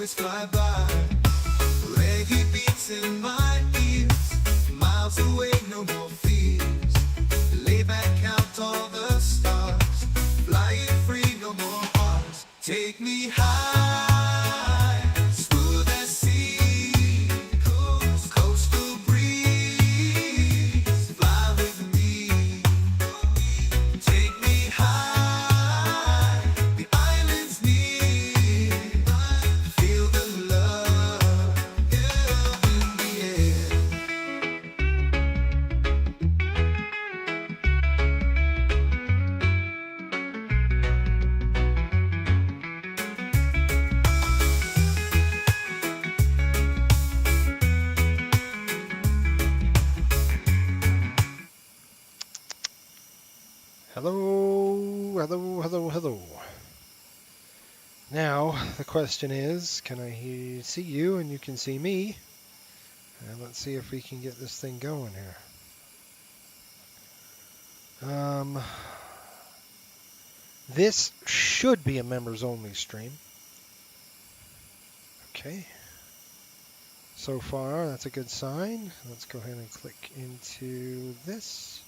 always fly by. Reggae beats in my ears, miles away, no more fears. Lay back, count all the stars, flying free, no more bars. Take me high, smooth as sea, coastal breeze, fly with me. Take me high, the island's near, feel the love, yeah, in the air. Hello. Now, the question is, can I see you and you can see me? And let's see if we can get this thing going here. This should be a members only stream. Okay. So far, that's a good sign. Let's go ahead and click into this.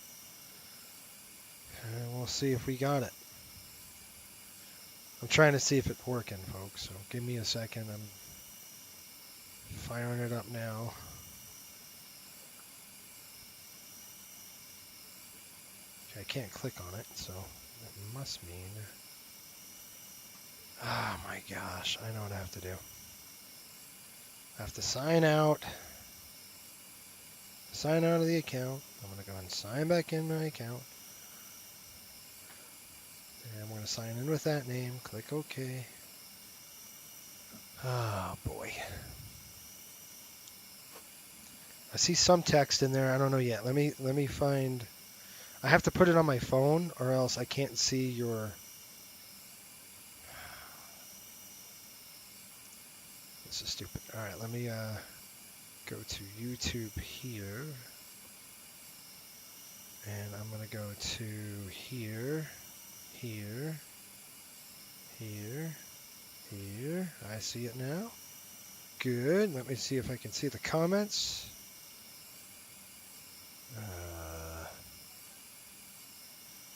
And we'll see if we got it. I'm trying to see if it's working, folks, so give me a second. I'm firing it up now. Okay, I can't click on it, so that must mean... Oh my gosh, I know what I have to do. I have to sign out. Sign out of the account. I'm going to go and sign back in my account. And I'm going to sign in with that name. Click OK. Oh boy. I see some text in there. I don't know yet. Let me find. I have to put it on my phone, or else I can't see your. This is stupid. All right, let me go to YouTube here, and I'm going to go to here. Here. I see it now. Good. Let me see if I can see the comments.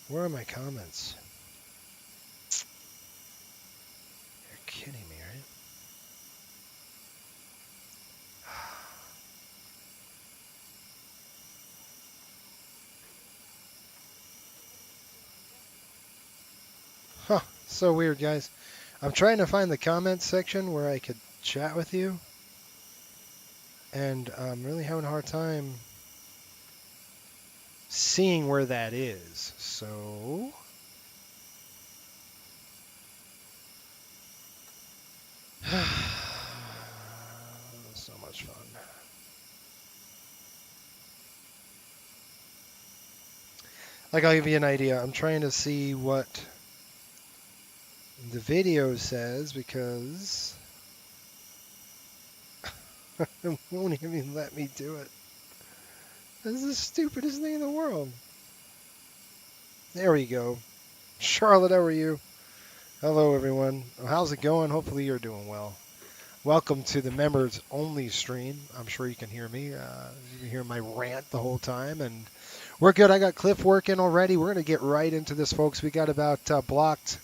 Where are my comments? You're kidding me, right? Huh, so weird, guys. I'm trying to find the comments section where I could chat with you, and I'm really having a hard time seeing where that is. So so much fun. Like, I'll give you an idea. I'm trying to see what the video says, because it won't even let me do it. This is the stupidest thing in the world. There we go. Charlotte, how are you? Hello, everyone. How's it going? Hopefully you're doing well. Welcome to the members only stream. I'm sure you can hear me. You can hear my rant the whole time, and we're good. I got Cliff working already. We're going to get right into this, folks. We got about blocked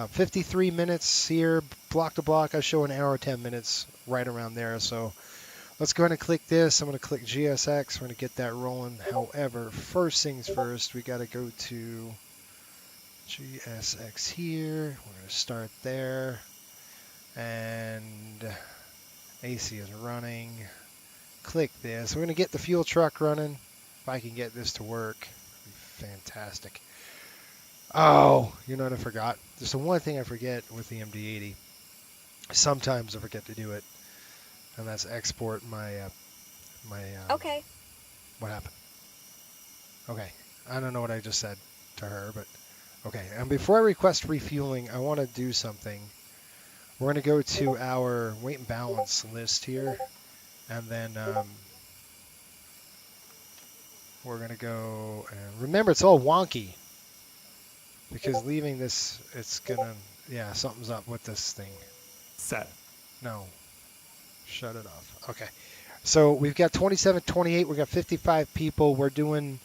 53 minutes here, block to block. I show an hour, 10 minutes, right around there. So let's go ahead and click this. I'm going to click GSX. We're going to get that rolling. However, first things first, we got to go to GSX here. We're going to start there. And AC is running. Click this. We're going to get the fuel truck running. If I can get this to work, it'd be fantastic. Oh, you know what I forgot? There's the one thing I forget with the MD-80. Sometimes I forget to do it, and that's export my Okay. What happened? Okay, I don't know what I just said to her, but okay. And before I request refueling, I want to do something. We're going to go to our weight and balance list here, and then we're going to go and remember, it's all wonky. Because leaving this, it's gonna, yeah, something's up with this thing. Set. No. Shut it off. Okay. So we've got 27, 28. We've got 55 people. We're doing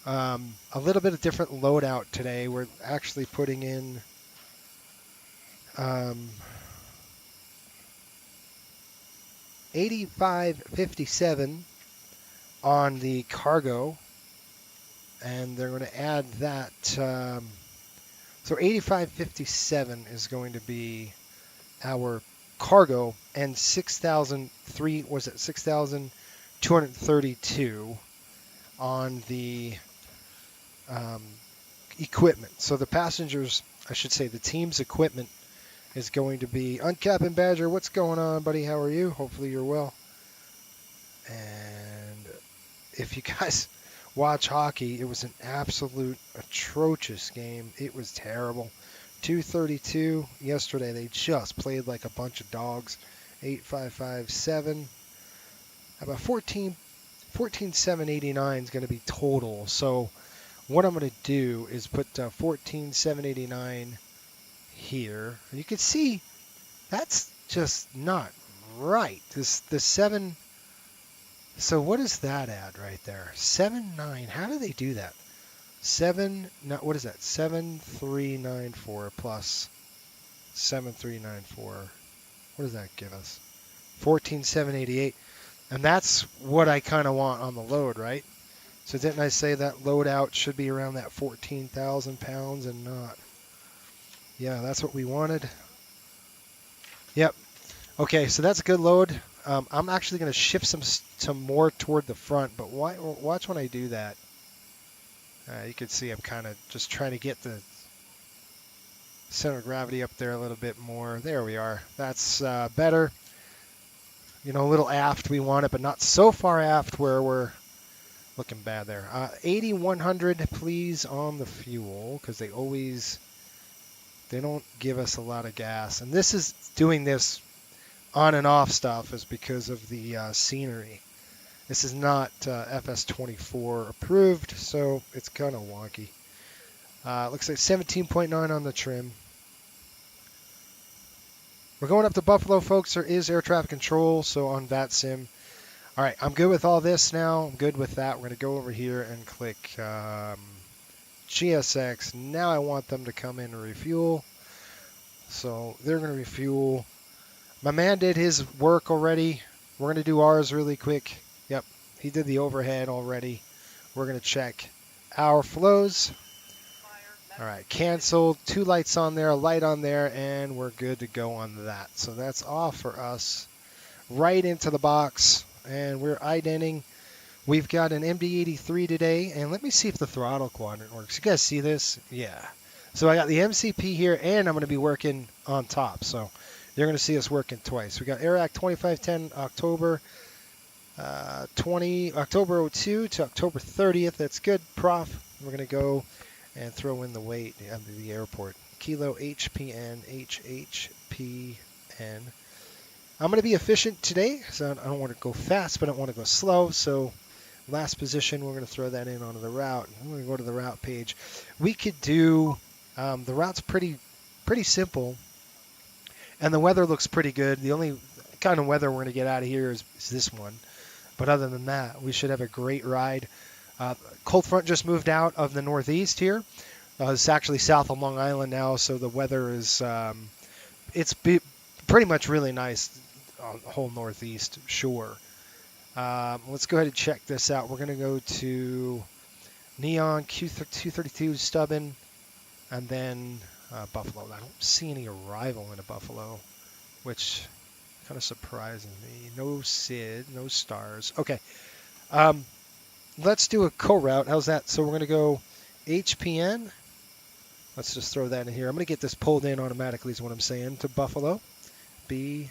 a little bit of different loadout today. We're actually putting in 8557 on the cargo, and they're going to add that. So 8557 is going to be our cargo, and 6,232 on the equipment. So the passengers, I should say, the team's equipment is going to be Uncaptain Badger. What's going on, buddy? How are you? Hopefully you're well. And if you guys watch hockey, it was an absolute atrocious game. It was terrible. 232 yesterday. They just played like a bunch of dogs. 8557. About 14,789 is going to be total. So what I'm going to do is put 14,789 here. And you can see that's just not right. The 7. So what does that add right there? 79. How do they do that? 7. No, what is that? 7394 plus 7394. What does that give us? 14,788. And that's what I kind of want on the load, right? So didn't I say that loadout should be around that 14,000 pounds and not? Yeah, that's what we wanted. Yep. Okay, so that's a good load. I'm actually going to shift some more toward the front, but watch when I do that. You can see I'm kind of just trying to get the center of gravity up there a little bit more. There we are. That's better. You know, a little aft we want it, but not so far aft where we're looking bad there. 8100 please on the fuel, because they don't give us a lot of gas. And this is doing this on and off stuff is because of the scenery. This is not FS24 approved, so it's kind of wonky. Looks like 17.9 on the trim. We're going up to Buffalo, folks. There is air traffic control, so on VATSIM. All right, I'm good with all this now. I'm good with that. We're going to go over here and click GSX. Now I want them to come in and refuel. So they're going to refuel. My man did his work already. We're going to do ours really quick. Yep, he did the overhead already. We're going to check our flows. All right, canceled. 2 lights on there, a light on there, and we're good to go on that. So that's off for us. Right into the box, and we're identing. We've got an MD-83 today, and let me see if the throttle quadrant works. You guys see this? Yeah. So I got the MCP here, and I'm going to be working on top. So you're going to see us working twice. We got AirAct 2510 October October 02 to October 30th. That's good, Prof. We're going to go and throw in the weight under the airport. Kilo HPN, HHPN. I'm going to be efficient today, so I don't want to go fast, but I don't want to go slow. So last position, we're going to throw that in onto the route. I'm going to go to the route page. We could do, the route's pretty simple, and the weather looks pretty good. The only kind of weather we're going to get out of here is this one. But other than that, we should have a great ride. Cold front just moved out of the northeast here. It's actually south of Long Island now, so the weather is pretty much really nice on the whole northeast shore. Let's go ahead and check this out. We're going to go to Neon Q232 Stubborn, and then Buffalo. I don't see any arrival into Buffalo, which kind of surprising me. No SID, no stars. Okay. Let's do a co-route. How's that? So we're going to go HPN. Let's just throw that in here. I'm going to get this pulled in automatically is what I'm saying, to Buffalo. BUF.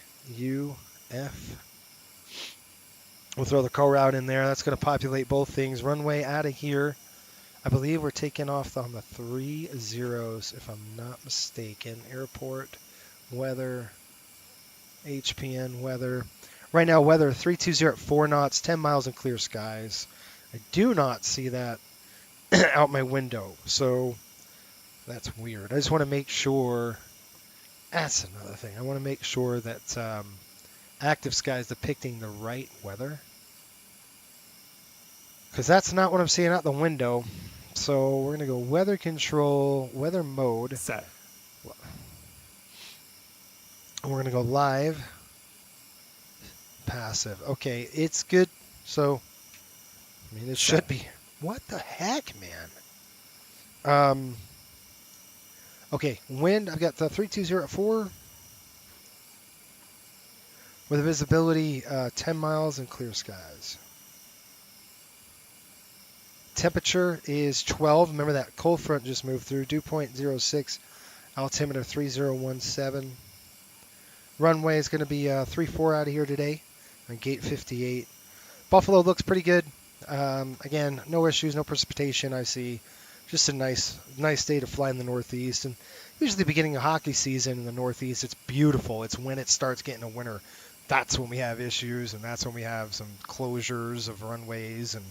We'll throw the co-route in there. That's going to populate both things. Runway out of here. I believe we're taking off on the 3 zeros, if I'm not mistaken. Airport, weather, HPN, weather. Right now, weather 320 at 4 knots, 10 miles in clear skies. I do not see that out my window, so that's weird. I just want to make sure. That's another thing. I want to make sure that active skies depicting the right weather. Because that's not what I'm seeing out the window. So we're going to go weather control, weather mode. Set. And we're going to go live, passive. Okay, it's good. So, I mean, it should be. What the heck, man? Okay, wind, I've got the 320 at 4 with a visibility 10 miles and clear skies. Temperature is 12. Remember that cold front just moved through. Dew point 06. Altimeter 3017. Runway is going to be 34 out of here today on gate 58. Buffalo looks pretty good. Again, no issues, no precipitation. I see just a nice day to fly in the Northeast. And usually the beginning of hockey season in the Northeast, it's beautiful. It's when it starts getting to winter. That's when we have issues, and that's when we have some closures of runways and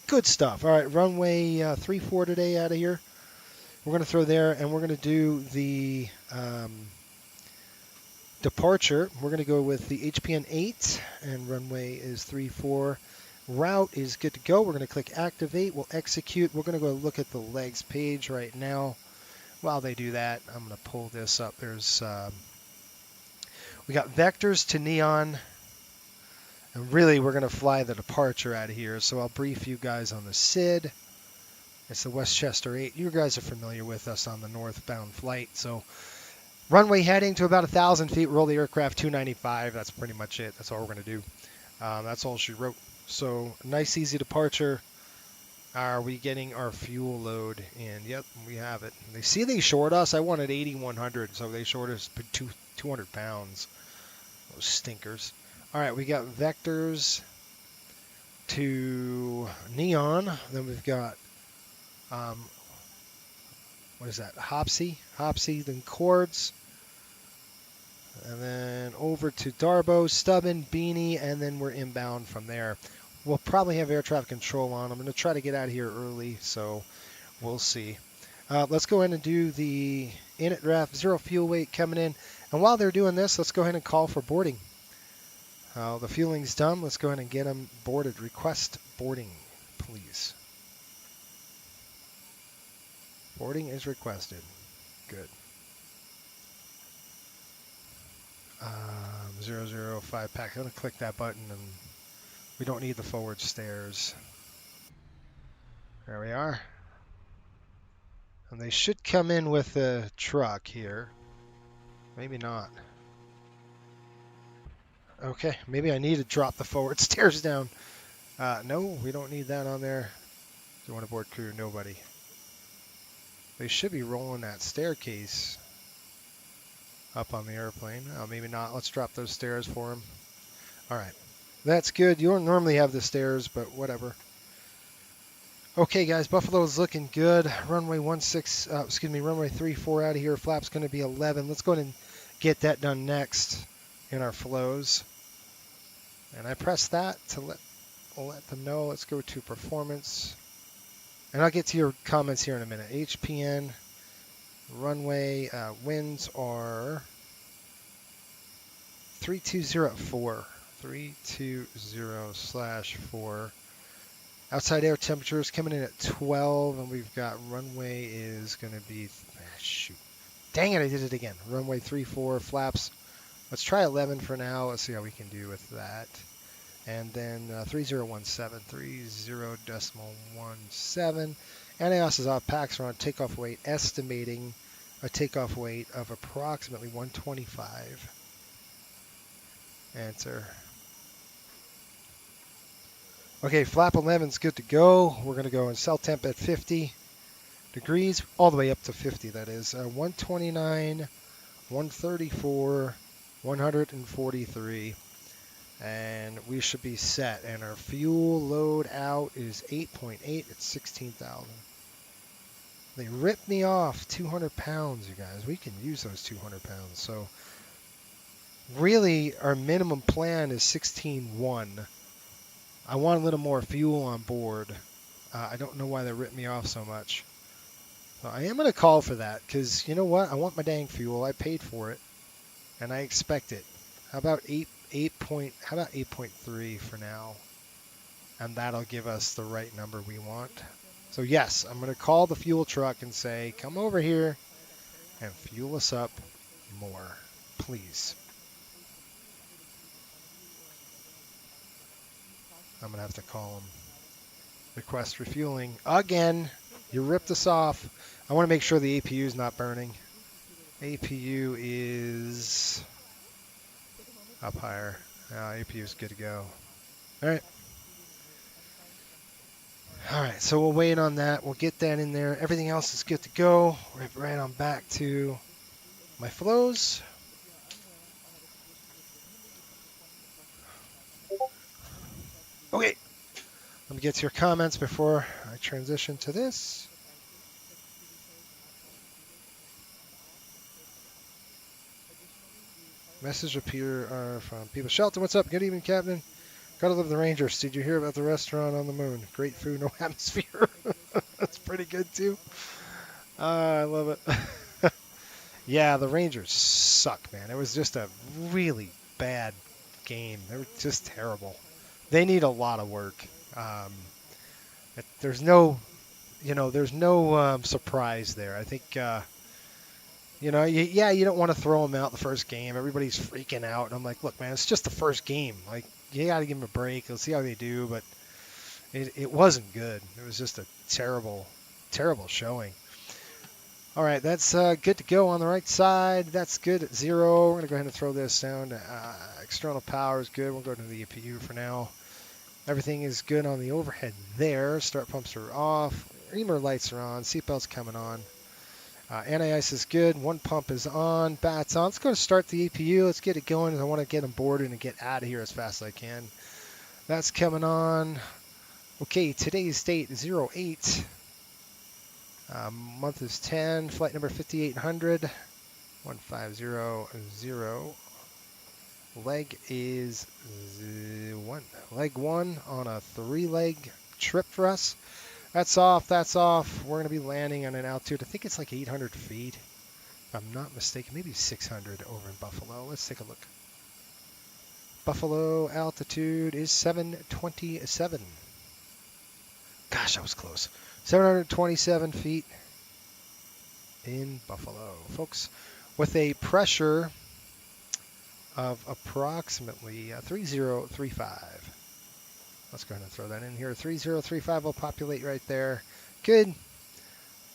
good stuff. All right, runway 34 today out of here. We're going to throw there, and we're going to do the departure. We're going to go with the HPN-8, and runway is 34. Route is good to go. We're going to click activate. We'll execute. We're going to go look at the legs page right now. While they do that, I'm going to pull this up. There's we got vectors to neon. And really, we're going to fly the departure out of here. So I'll brief you guys on the SID. It's the Westchester 8. You guys are familiar with us on the northbound flight. So runway heading to about 1,000 feet. Roll the aircraft 295. That's pretty much it. That's all we're going to do. That's all she wrote. So nice, easy departure. Are we getting our fuel load in? Yep, we have it. They see they short us. I wanted 8,100, so they short us 200 pounds. Those stinkers. All right, we got vectors to neon. Then we've got, what is that? Hopsy, then Chords. And then over to Darbo, Stubborn, Beanie, and then we're inbound from there. We'll probably have air traffic control on. I'm going to try to get out of here early, so we'll see. Let's go ahead and do the init draft, 0 fuel weight coming in. And while they're doing this, let's go ahead and call for boarding. The fueling's done. Let's go ahead and get them boarded. Request boarding, please. Boarding is requested. Good. 005 pack. I'm going to click that button, and we don't need the forward stairs. There we are. And they should come in with a truck here. Maybe not. Okay, maybe I need to drop the forward stairs down. No, we don't need that on there. Do you want to board crew? Nobody. They should be rolling that staircase up on the airplane. Oh, maybe not. Let's drop those stairs for them. All right. That's good. You don't normally have the stairs, but whatever. Okay, guys, Buffalo's looking good. Runway 34 out of here. Flap's going to be 11. Let's go ahead and get that done next in our flows. And I press that to let them know. Let's go to performance. And I'll get to your comments here in a minute. HPN, runway, winds are 320 at 4. 320/4. Outside air temperatures coming in at 12, and we've got runway is going to be, shoot. Dang it, I did it again. Runway 34, flaps. Let's try 11 for now. Let's see how we can do with that. And then 3017, 30.17. NAOS is off, packs are on takeoff weight, estimating a takeoff weight of approximately 125. Answer. Okay, flap 11 is good to go. We're going to go in cell temp at 50 degrees, all the way up to 50, that is. 129, 134, 143. And we should be set. And our fuel load out is 8.8 at 16,000. They ripped me off 200 pounds, you guys. We can use those 200 pounds. So really, our minimum plan is 16.1. I want a little more fuel on board. I don't know why they ripped me off so much. So I am going to call for that because, you know what? I want my dang fuel. I paid for it, and I expect it. How about how about 8.3 for now? And that'll give us the right number we want. So yes, I'm going to call the fuel truck and say, come over here and fuel us up more, please. I'm going to have to call them. Request refueling. Again, you ripped us off. I want to make sure the APU is not burning. APU is up higher. APU is good to go. All right. All right, so we'll wait on that. We'll get that in there. Everything else is good to go. Right on back to my flows. Okay. Let me get to your comments before I transition to this. Message appear from people. Shelton, what's up? Good evening, Captain. Gotta love the Rangers. Did you hear about the restaurant on the moon? Great food, no atmosphere. That's pretty good, too. I love it. Yeah, the Rangers suck, man. It was just a really bad game. They were just terrible. They need a lot of work. There's no surprise there. I think, you don't want to throw them out the first game. Everybody's freaking out. And I'm like, look, man, it's just the first game. Like, you got to give them a break. Let's see how they do. But it wasn't good. It was just a terrible, terrible showing. All right, that's good to go on the right side. That's good at 0. We're going to go ahead and throw this down. External power is good. We'll go to the EPU for now. Everything is good on the overhead there. Start pumps are off. Reamer lights are on. Seatbelts coming on. Anti-ice is good. One pump is on. Bats on. Let's go to start the EPU. Let's get it going. I want to get them boarded and get out of here as fast as I can. That's coming on. Okay, today's date is 08. Month is 10. Flight number 5800. 1500. Leg is 1. Leg 1 on a 3-leg trip for us. That's off. That's off. We're going to be landing on an altitude. I think it's like 800 feet. If I'm not mistaken. Maybe 600 over in Buffalo. Let's take a look. Buffalo altitude is 727. Gosh, that was close. 727 feet in Buffalo, folks, with a pressure of approximately 3035. Let's go ahead and throw that in here. 3035 will populate right there. Good.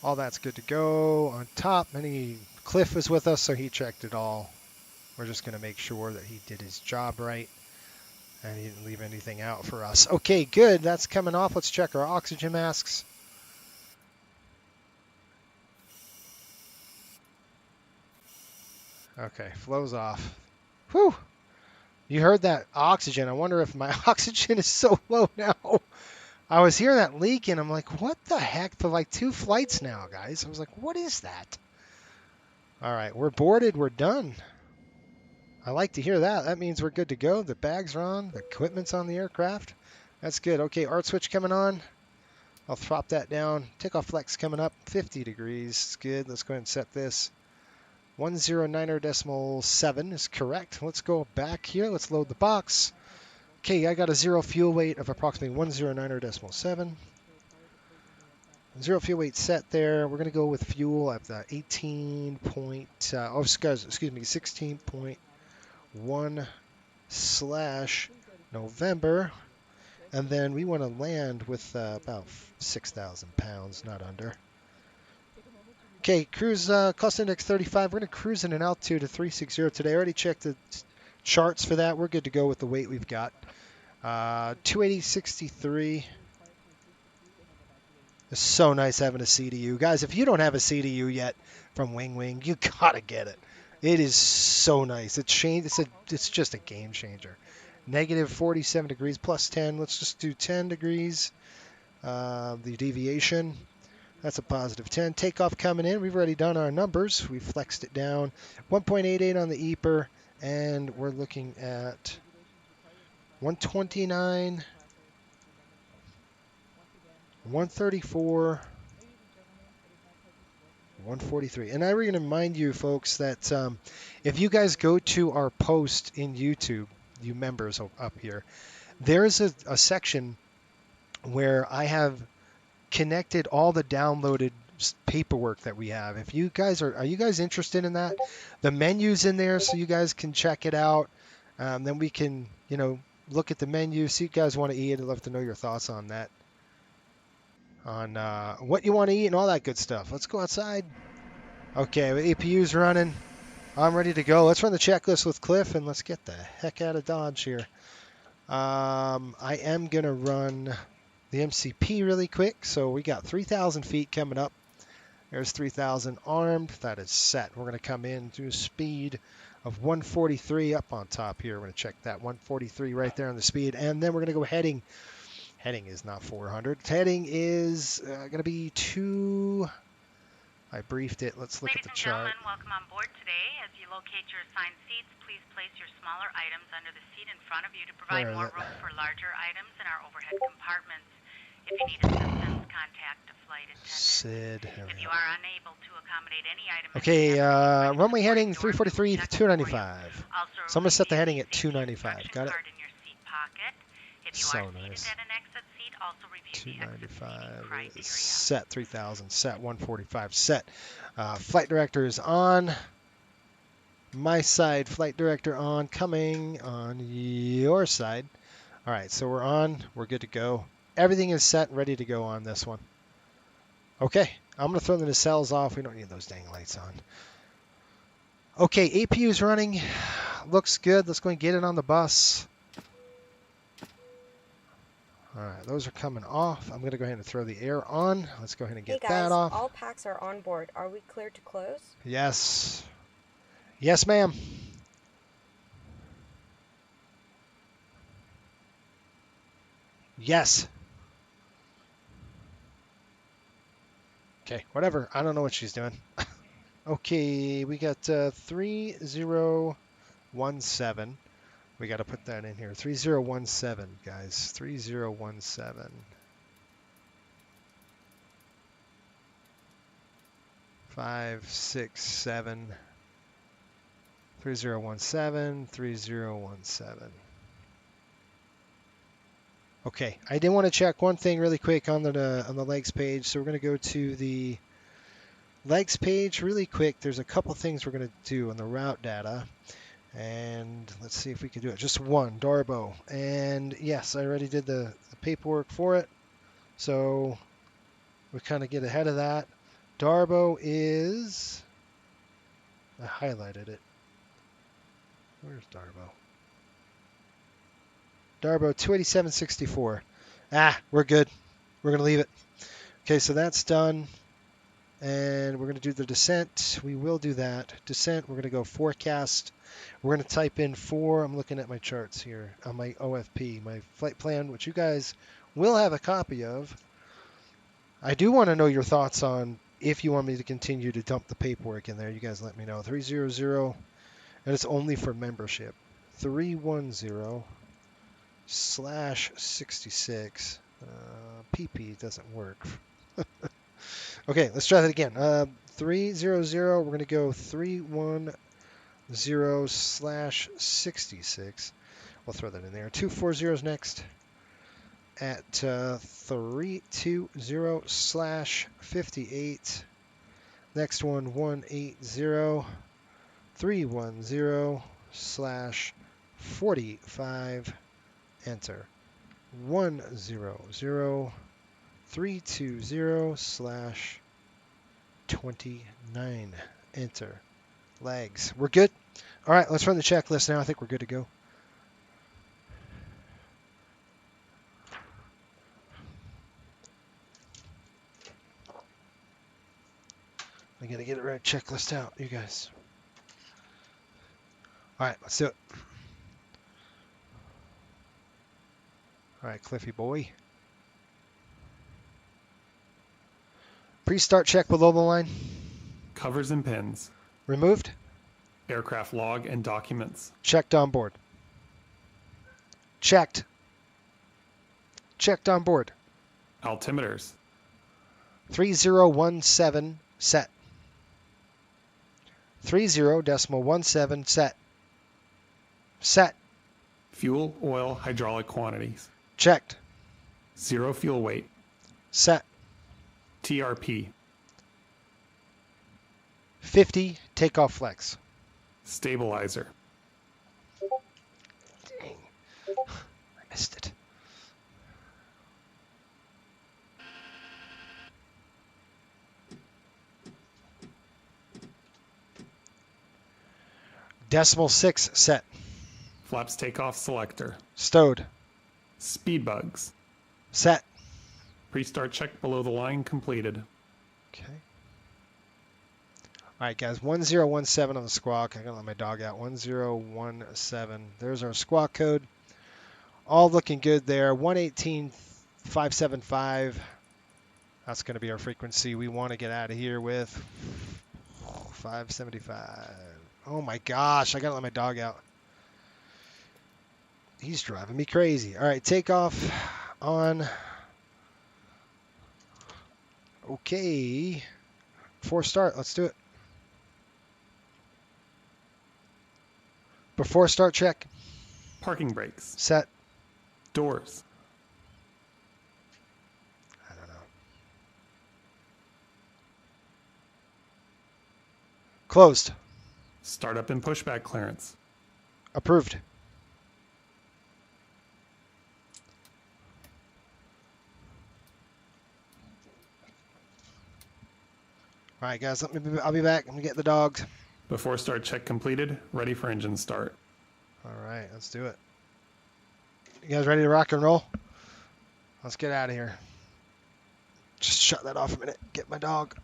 All that's good to go. On top, Cliff was with us, so he checked it all. We're just going to make sure that he did his job right and he didn't leave anything out for us. Okay, good. That's coming off. Let's check our oxygen masks. Okay, flows off. Whew. You heard that oxygen. I wonder if my oxygen is so low now. I was hearing that leak, and I'm like, what the heck? For like 2 flights now, guys. I was like, what is that? All right, we're boarded. We're done. I like to hear that. That means we're good to go. The bags are on. The equipment's on the aircraft. That's good. Okay, art switch coming on. I'll drop that down. Takeoff flex coming up. 50 degrees. It's good. Let's go ahead and set this. 109.7 is correct. Let's go back here. Let's load the box. Okay, I got a 0 fuel weight of approximately 109.7. 0 fuel weight set there. We're going to go with fuel at the 16.1/November. And then we want to land with about 6,000 pounds, not under. Okay, cruise cost index 35. We're going to cruise in an altitude of 360 today. I already checked the charts for that. We're good to go with the weight we've got. 280.63. It's so nice having a CDU. Guys, if you don't have a CDU yet from Wing Wing, you got to get it. It is so nice. It's just a game changer. Negative 47 degrees plus 10. Let's just do 10 degrees. The deviation. That's a positive 10. Takeoff coming in. We've already done our numbers. We flexed it down. 1.88 on the EPR, and we're looking at 129, 134, 143. And I want to remind you, folks, that if you guys go to our post in YouTube, you members up here, there's a section where I have connected all the downloaded paperwork that we have. If you guys are you guys interested in that? The menu's in there so you guys can check it out. Then we can, look at the menu, see what you guys want to eat. I'd love to know your thoughts on that, on what you want to eat and all that good stuff. Let's go outside. Okay, the APU's running. I'm ready to go. Let's run the checklist with Cliff and let's get the heck out of Dodge here. I am going to run the MCP really quick. So we got 3,000 feet coming up. There's 3,000 armed. That is set. We're going to come in to a speed of 143 up on top here. We're going to check that 143 right there on the speed. And then we're going to go heading. Heading is not 400. Heading is going to be 2. I briefed it. Let's look at the chart. Ladies and gentlemen, welcome on board today. As you locate your assigned seats, please place your smaller items under the seat in front of you to provide more room for larger items in our overhead compartments. If you need assistance, contact a flight attendant. Sid. If you are unable to accommodate any item, okay, runway heading 343 to 295. So I'm going to set the heading at 295. Got it? If you So are seated nice. at an exit seat, also review the exit seating 295 criteria. set. 3,000 set. 145 set. Flight director is on. My side, flight director on. Coming on your side. All right, so we're on. We're good to go. Everything is set and ready to go on this one. Okay, I'm going to throw the nacelles off. We don't need those dang lights on. Okay, APU is running. Looks good. Let's go and get it on the bus. All right, those are coming off. I'm going to go ahead and throw the air on. Let's go ahead and get that off. All packs are on board. Are we clear to close? Yes. Yes, ma'am. Yes. Okay, whatever. I don't know what she's doing. Okay, we got 3017. We got to put that in here. 3017, guys. 3017. 5, 6, 7. 3017. 3017. Okay, I did want to check one thing really quick on the legs page. So we're going to go to the legs page really quick. There's a couple things we're going to do on the route data. And let's see if we can do it. Just one, Darbo. And yes, I already did the paperwork for it. So we kind of get ahead of that. Darbo is... I highlighted it. Where's Darbo? Darbo 287.64. We're good. We're going to leave it. Okay, so that's done. And we're going to do the descent. We will do that. Descent, we're going to go forecast. We're going to type in 4. I'm looking at my charts here on my OFP, my flight plan, which you guys will have a copy of. I do want to know your thoughts on if you want me to continue to dump the paperwork in there. You guys let me know. 300, and it's only for membership. 310/66. PP doesn't work. Okay, let's try that again. 300, we're going to go 310/66. We'll throw that in there. 240 next at 320/58. Next one, 180. 310/45. Enter. 100. 320/29. Enter. Legs. We're good. All right, let's run the checklist now. I think we're good to go. I got to get it right. Checklist out, you guys. All right, let's do it. All right, Cliffy boy. Pre-start check below the line. Covers and pins. Removed. Aircraft log and documents. Checked on board. Checked. Checked on board. Altimeters. 3017 set. 30.17 set. Set. Fuel, oil, hydraulic quantities. Checked. 0 fuel weight. Set. TRP. 50 takeoff flex. Stabilizer. Dang. I missed it. Decimal 6 set. Flaps takeoff selector. Stowed. Speed bugs. Set. Pre-start check below the line completed. Okay. All right, guys. 1017 on the squawk. I gotta let my dog out. 1017. There's our squawk code. All looking good there. 118.575. That's going to be our frequency. We want to get out of here with 575. Oh my gosh, I got to let my dog out. He's driving me crazy. All right, takeoff on. Okay. Before start, let's do it. Before start check. Parking brakes. Set. Doors. I don't know. Closed. Startup and pushback clearance. Approved. All right, guys. I'll be back. I'm gonna get the dogs. Before start check completed. Ready for engine start. All right, let's do it. You guys ready to rock and roll? Let's get out of here. Just shut that off a minute. Get my dog.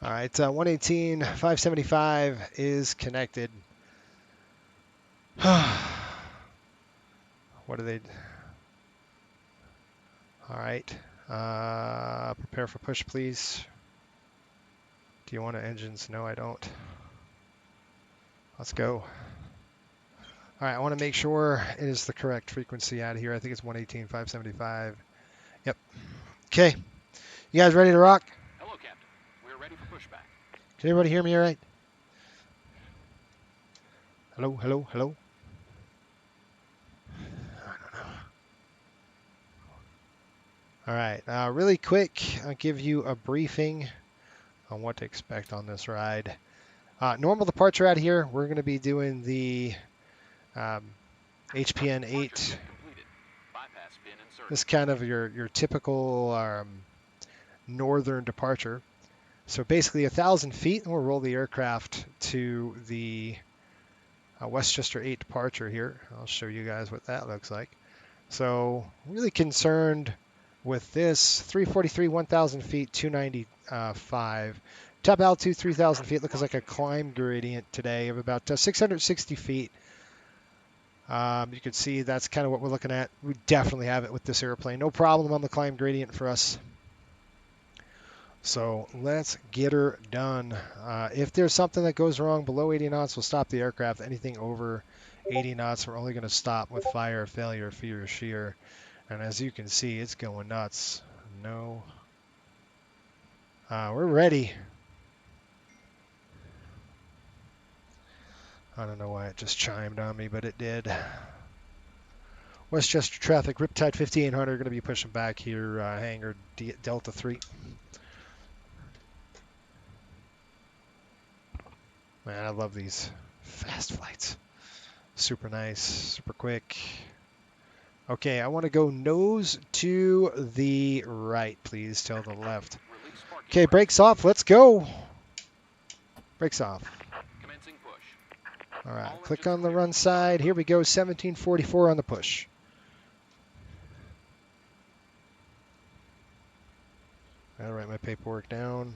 All right, 118.575 is connected. What do they? All right, prepare for push, please. Do you want engines? No, I don't. Let's go. All right, I want to make sure it is the correct frequency out of here. I think it's 118.575. Yep. Okay, you guys ready to rock? Hello, Captain. We're ready for pushback. Can everybody hear me all right? Hello, hello, hello. I don't know. All right, really quick, I'll give you a briefing on what to expect on this ride. Normal departure out here, we're going to be doing the HPN-8. This is kind of your typical northern departure. So basically 1,000 feet, and we'll roll the aircraft to the Westchester 8 departure here. I'll show you guys what that looks like. So really concerned with this 343, 1,000 feet, 295. Top altitude 3,000 feet. Looks like a climb gradient today of about 660 feet. You can see that's kind of what we're looking at. We definitely have it with this airplane. No problem on the climb gradient for us. So let's get her done. If there's something that goes wrong below 80 knots, we'll stop the aircraft. Anything over 80 knots, we're only going to stop with fire, failure, fear, shear. And as you can see, it's going nuts. No. We're ready. I don't know why it just chimed on me, but it did. Westchester traffic, Riptide 5800, going to be pushing back here, hangar Delta 3. Man, I love these fast flights. Super nice, super quick. Okay, I want to go nose to the right, please, to the left. Okay, brakes off. Let's go. Brakes off. All right, click on the run side. Here we go, 1744 on the push. I'll write my paperwork down.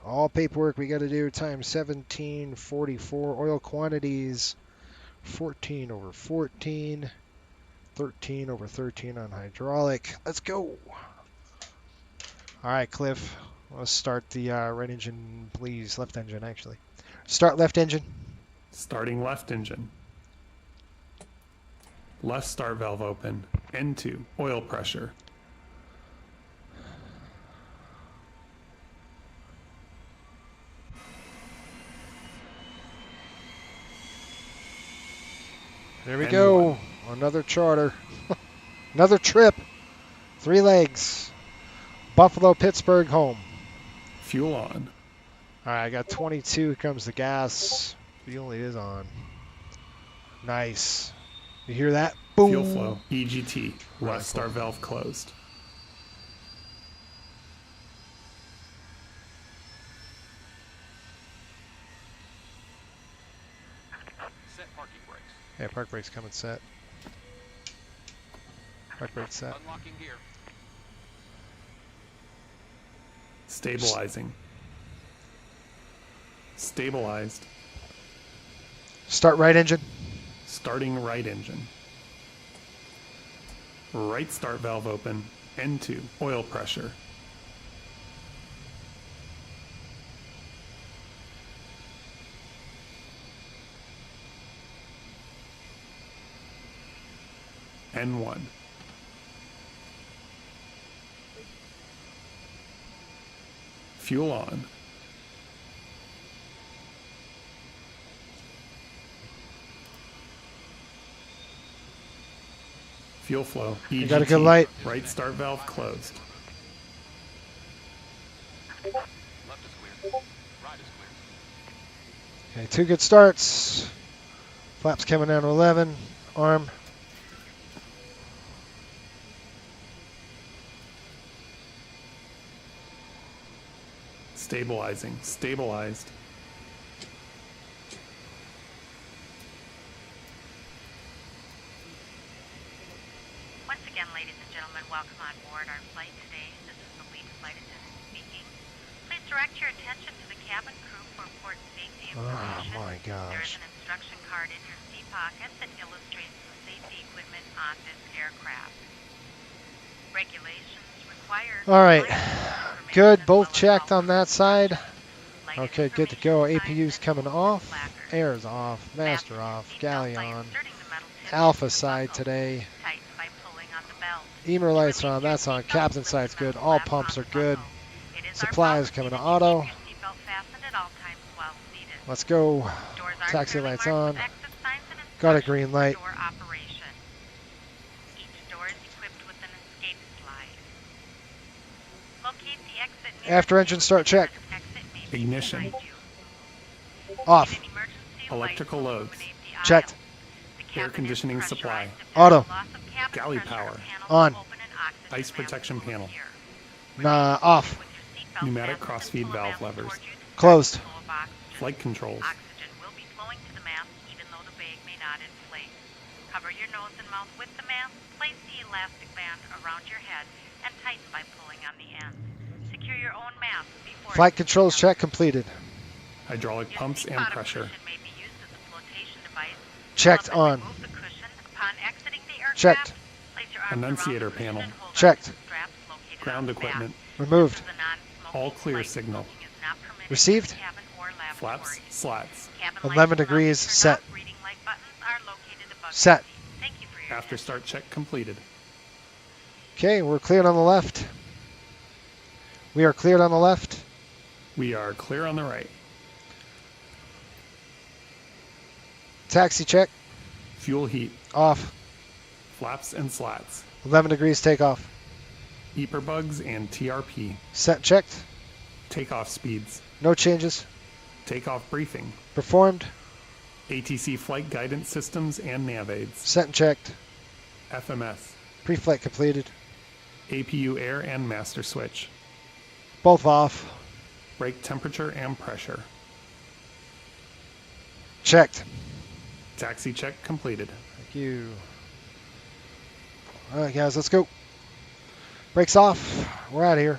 All paperwork we got to do times 1744. Oil quantities 14 over 14. 13 over 13 on hydraulic. Let's go. All right, Cliff. Let's start the right engine, please. Left engine, actually. Start left engine. Starting left engine. Left start valve open. N2. Oil pressure. There we N1. go. Another charter. Another trip. 3 legs. Buffalo, Pittsburgh, home. Fuel on. All right, I got 22. Here comes the gas. Fuel is on. Nice. You hear that? Boom. Fuel flow. EGT. Really Left start cool. valve closed. Set parking brakes. Yeah, park brakes coming set. Park brakes set. Unlocking gear. Stabilizing. Stabilized. Start right engine. Starting right engine. Right start valve open. N2. Oil pressure. N1. Fuel on. Fuel flow. You got a good light. Right start valve closed. Left is clear. Right is clear. Okay, 2 good starts. Flaps coming down to 11. Arm. Stabilizing. Stabilized. Once again, ladies and gentlemen, welcome on board our flight today. This is the lead flight attendant speaking. Please direct your attention to the cabin crew for port safety information. Oh my There is gosh. an instruction card in your seat pocket that illustrates the safety equipment on this aircraft. Regulations require... All right. information Good. as Both well as checked all on that side. flight Okay, good to go. information APU's signs coming and off. placards. Air's off. Master Fasten your off. seatbelt Galley by on. inserting the metal tip Alpha into the side buckle. today. Tighten by pulling on the belt. Emer lights are on. Release your That's on. seatbelt, Captain lift the side's good. metal All flap pumps on are the good. buckle. It is our Supply is policy coming that to you auto. keep your seatbelt fastened at all times while seated. Let's go. Doors are Taxi clearly lights marked on. with exit signs and Got a instructions green for light. door operation. Each door is equipped with an escape slide. Locate the exit near After engine start check. exit may be Ignition. behind you. Off. In an emergency, Electrical lights loads. illuminate the Checked. aisle. The Air cabin is conditioning pressurized. supply. If Auto. there is a loss of cabin Galley pressure, power. panels On. will open and oxygen Ice mask protection will panel. appear. Nah, off. With your seatbelt Pneumatic fastened crossfeed and pull a valve mask levers. toward you to Closed. start the flow of oxygen. Flight controls. Oxygen will be flowing to the mask even though the bag may not inflate. Cover your nose and mouth with the mask. Place the elastic band around your head and tighten by pulling on the end. Secure your own mask before Flight taking controls out. check completed. Hydraulic Your pumps seat and bottom pressure. cushion may be used as a flotation device. Checked Pull up on. and remove the cushion. Upon exiting the aircraft, Checked. place your arms Annunciator around the cushion panel. and hold on Checked. to the straps located on Ground the back. equipment. Removed. This is a non-smoking All clear flight. signal. Smoking is not permitted in Received. the cabin or Flaps. lavatories. Slats. Cabin 11 lights will not be degrees, turned set. off. Reading light buttons are located above Set. your seat. Thank you for your After attention. start check completed. Okay, we're cleared on the left. We are cleared on the left. We are clear on the right. Taxi check. Fuel heat. Off. Flaps and slats. 11 degrees takeoff. Beeper bugs and TRP. Set checked. Takeoff speeds. No changes. Takeoff briefing. Performed. ATC flight guidance systems and nav aids. Set and checked. FMS. Pre-flight completed. APU air and master switch. Both off. Brake temperature and pressure. Checked. Taxi check completed. Thank you. All right, guys, let's go. Brakes off. We're out of here.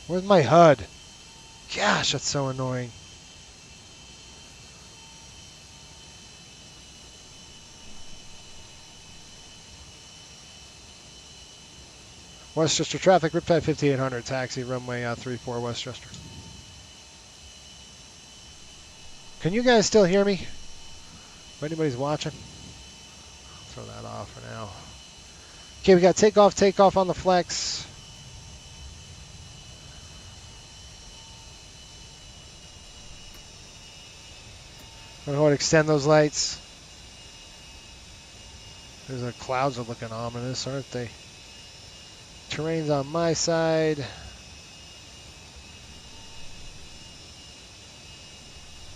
Where's my HUD? Gosh, that's so annoying. Westchester traffic, Riptide 5800, taxi, runway 34 Westchester. Can you guys still hear me? If anybody's watching? Throw that off for now. Okay, we got takeoff on the flex. I'm going to extend those lights. The clouds are looking ominous, aren't they? Terrain's on my side.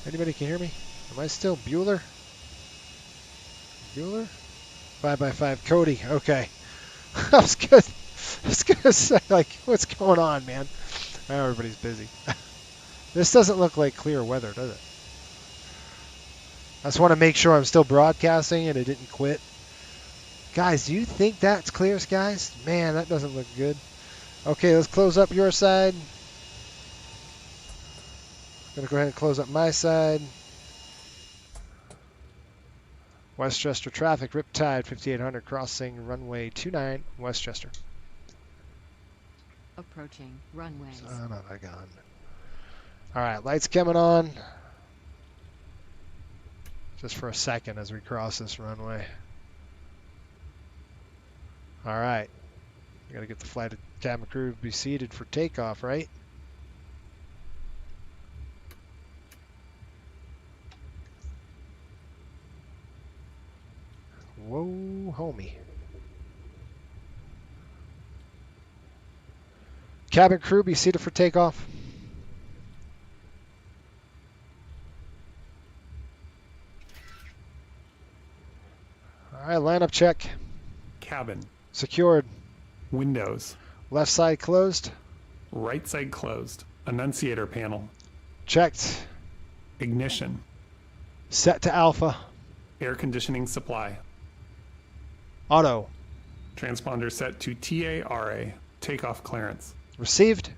Anybody can hear me? Am I still Bueller? Bueller? 5x5 Cody. Okay. I was gonna say, like, what's going on, man? Now everybody's busy. This doesn't look like clear weather, does it? I just want to make sure I'm still broadcasting and it didn't quit. Guys, do you think that's clear skies? Man, that doesn't look good. Okay, let's close up your side. I'm going to go ahead and close up my side. Westchester traffic, Riptide 5800 crossing runway 29 Westchester. Approaching runway. Son of a gun. All right, lights coming on. Just for a second as we cross this runway. All right. We got to get the flight cabin crew to be seated for takeoff, right? Whoa, homie. Cabin crew be seated for takeoff. All right, lineup check. Cabin. Secured. Windows. Left side closed. Right side closed. Annunciator panel. Checked. Ignition. Set to alpha. Air conditioning supply. Auto. Transponder set to TARA. Takeoff clearance. Received.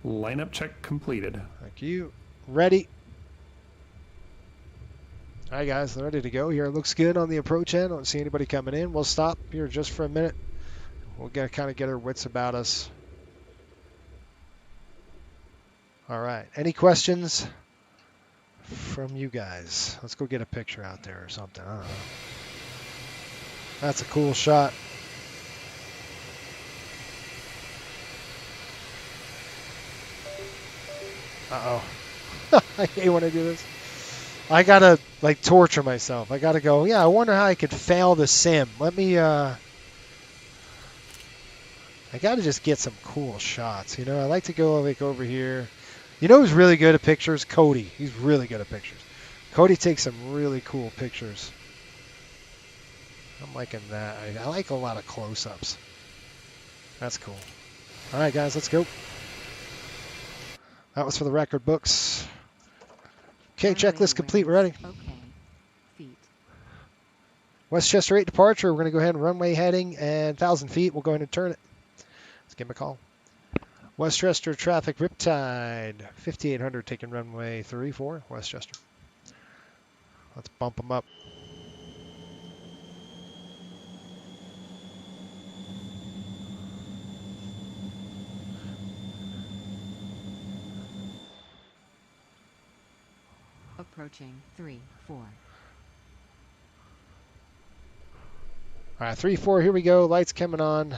Lineup check completed. Thank you. Ready. All right, guys, they're ready to go here. Looks good on the approach end. Don't see anybody coming in. We'll stop here just for a minute. We'll kind of get our wits about us. All right. Any questions from you guys? Let's go get a picture out there or something. I don't know. That's a cool shot. Uh-oh. I hate when I do this. I gotta, like, torture myself. I gotta go, yeah, I wonder how I could fail the sim. Let me, I gotta just get some cool shots, you know? I like to go, like, over here. You know who's really good at pictures? Cody. He's really good at pictures. Cody takes some really cool pictures. I'm liking that. I like a lot of close-ups. That's cool. All right, guys, let's go. That was for the record books. Okay, checklist complete. We're ready. Okay. Feet. Westchester 8 departure. We're going to go ahead and runway heading and 1,000 feet. We'll go ahead and turn it. Let's give him a call. Westchester traffic, Riptide 5800 taking runway 34 Westchester. Let's bump them up. Approaching 3-4. All right, 3-4, here we go. Lights coming on.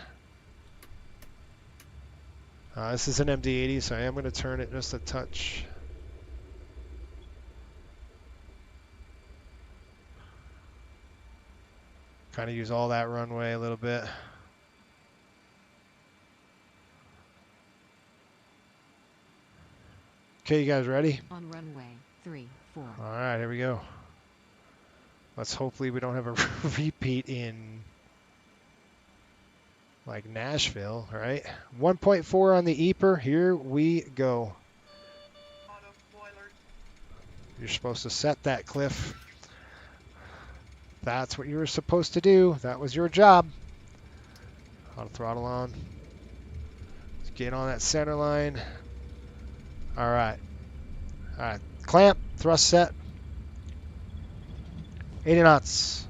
This is an MD-80, so I am going to turn it just a touch. Kind of use all that runway a little bit. Okay, you guys ready? On runway 3-4. All right, here we go. Let's hopefully we don't have a repeat in like Nashville, right? 1.4 on the EPR. Here we go. You're supposed to set that, Cliff. That's what you were supposed to do. That was your job. Auto throttle on. Let's get on that center line. All right. All right. Clamp, thrust set. 80 knots.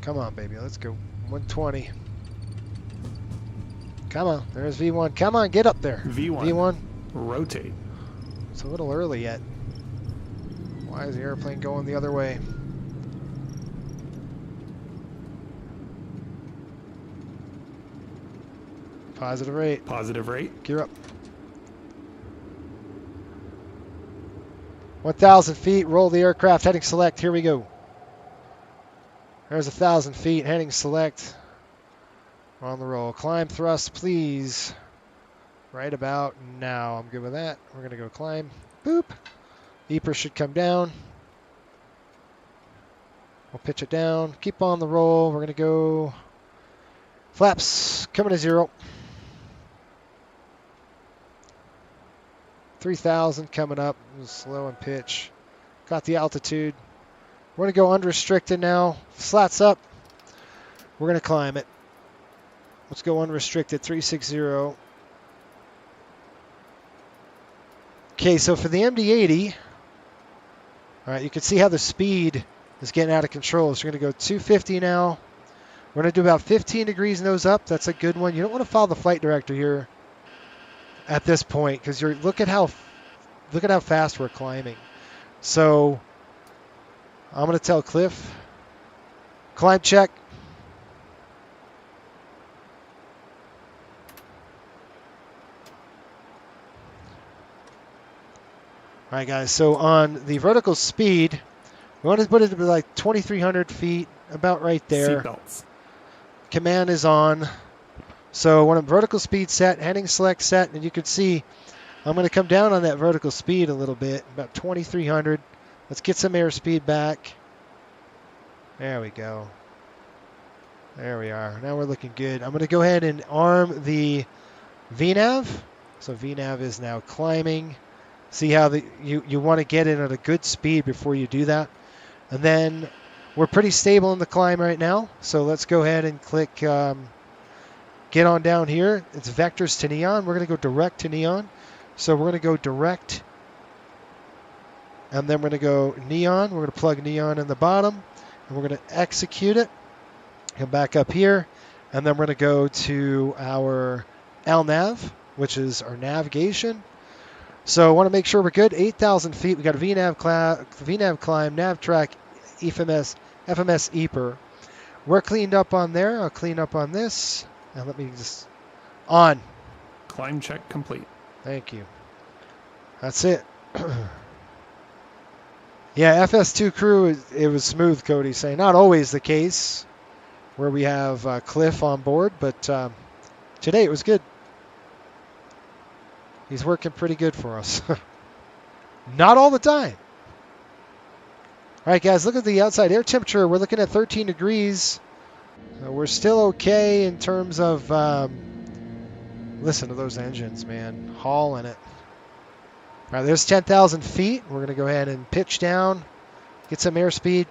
Come on, baby. Let's go. 120. Come on. There's V1. Come on, get up there. V1. V1. Rotate. It's a little early yet. Why is the airplane going the other way? Positive rate. Positive rate. Gear up. 1,000 feet. Roll the aircraft. Heading select. Here we go. There's 1,000 feet. Heading select. On the roll. Climb thrust, please. Right about now. I'm good with that. We're going to go climb. Boop. Beeper should come down. We'll pitch it down. Keep on the roll. We're going to go. Flaps coming to 0. 3,000 coming up. Slow and pitch. Got the altitude. We're going to go unrestricted now. Slats up. We're going to climb it. Let's go unrestricted. 360. Okay, so for the MD-80, all right, you can see how the speed is getting out of control. So we're going to go 250 now. We're going to do about 15 degrees nose up. That's a good one. You don't want to follow the flight director here at this point because you're look at how fast we're climbing. So I'm going to tell Cliff, climb check. All right, guys, so on the vertical speed, we want to put it to like 2,300 feet, about right there. Seatbelts. Command is on. So when I'm vertical speed set, heading select set, and you can see I'm going to come down on that vertical speed a little bit, about 2,300. Let's get some airspeed back. There we go. There we are. Now we're looking good. I'm going to go ahead and arm the VNAV. So VNAV is now climbing. See how you want to get in at a good speed before you do that. And then we're pretty stable in the climb right now. So let's go ahead and click get on down here. It's vectors to neon. We're going to go direct to neon. So we're going to go direct. And then we're going to go neon. We're going to plug neon in the bottom. And we're going to execute it. Come back up here. And then we're going to go to our LNAV, which is our navigation. So I want to make sure we're good. 8,000 feet. We got a VNAV climb, nav track, FMS EPR. We're cleaned up on there. I'll clean up on this. And let me just on. Climb check complete. Thank you. That's it. Yeah, FS2 crew, it was smooth, Cody saying. Not always the case where we have Cliff on board, but today it was good. He's working pretty good for us. Not all the time. All right, guys, look at the outside air temperature. We're looking at 13 degrees. We're still okay in terms of, listen to those engines, man. Hauling it. All right, there's 10,000 feet. We're going to go ahead and pitch down, get some airspeed.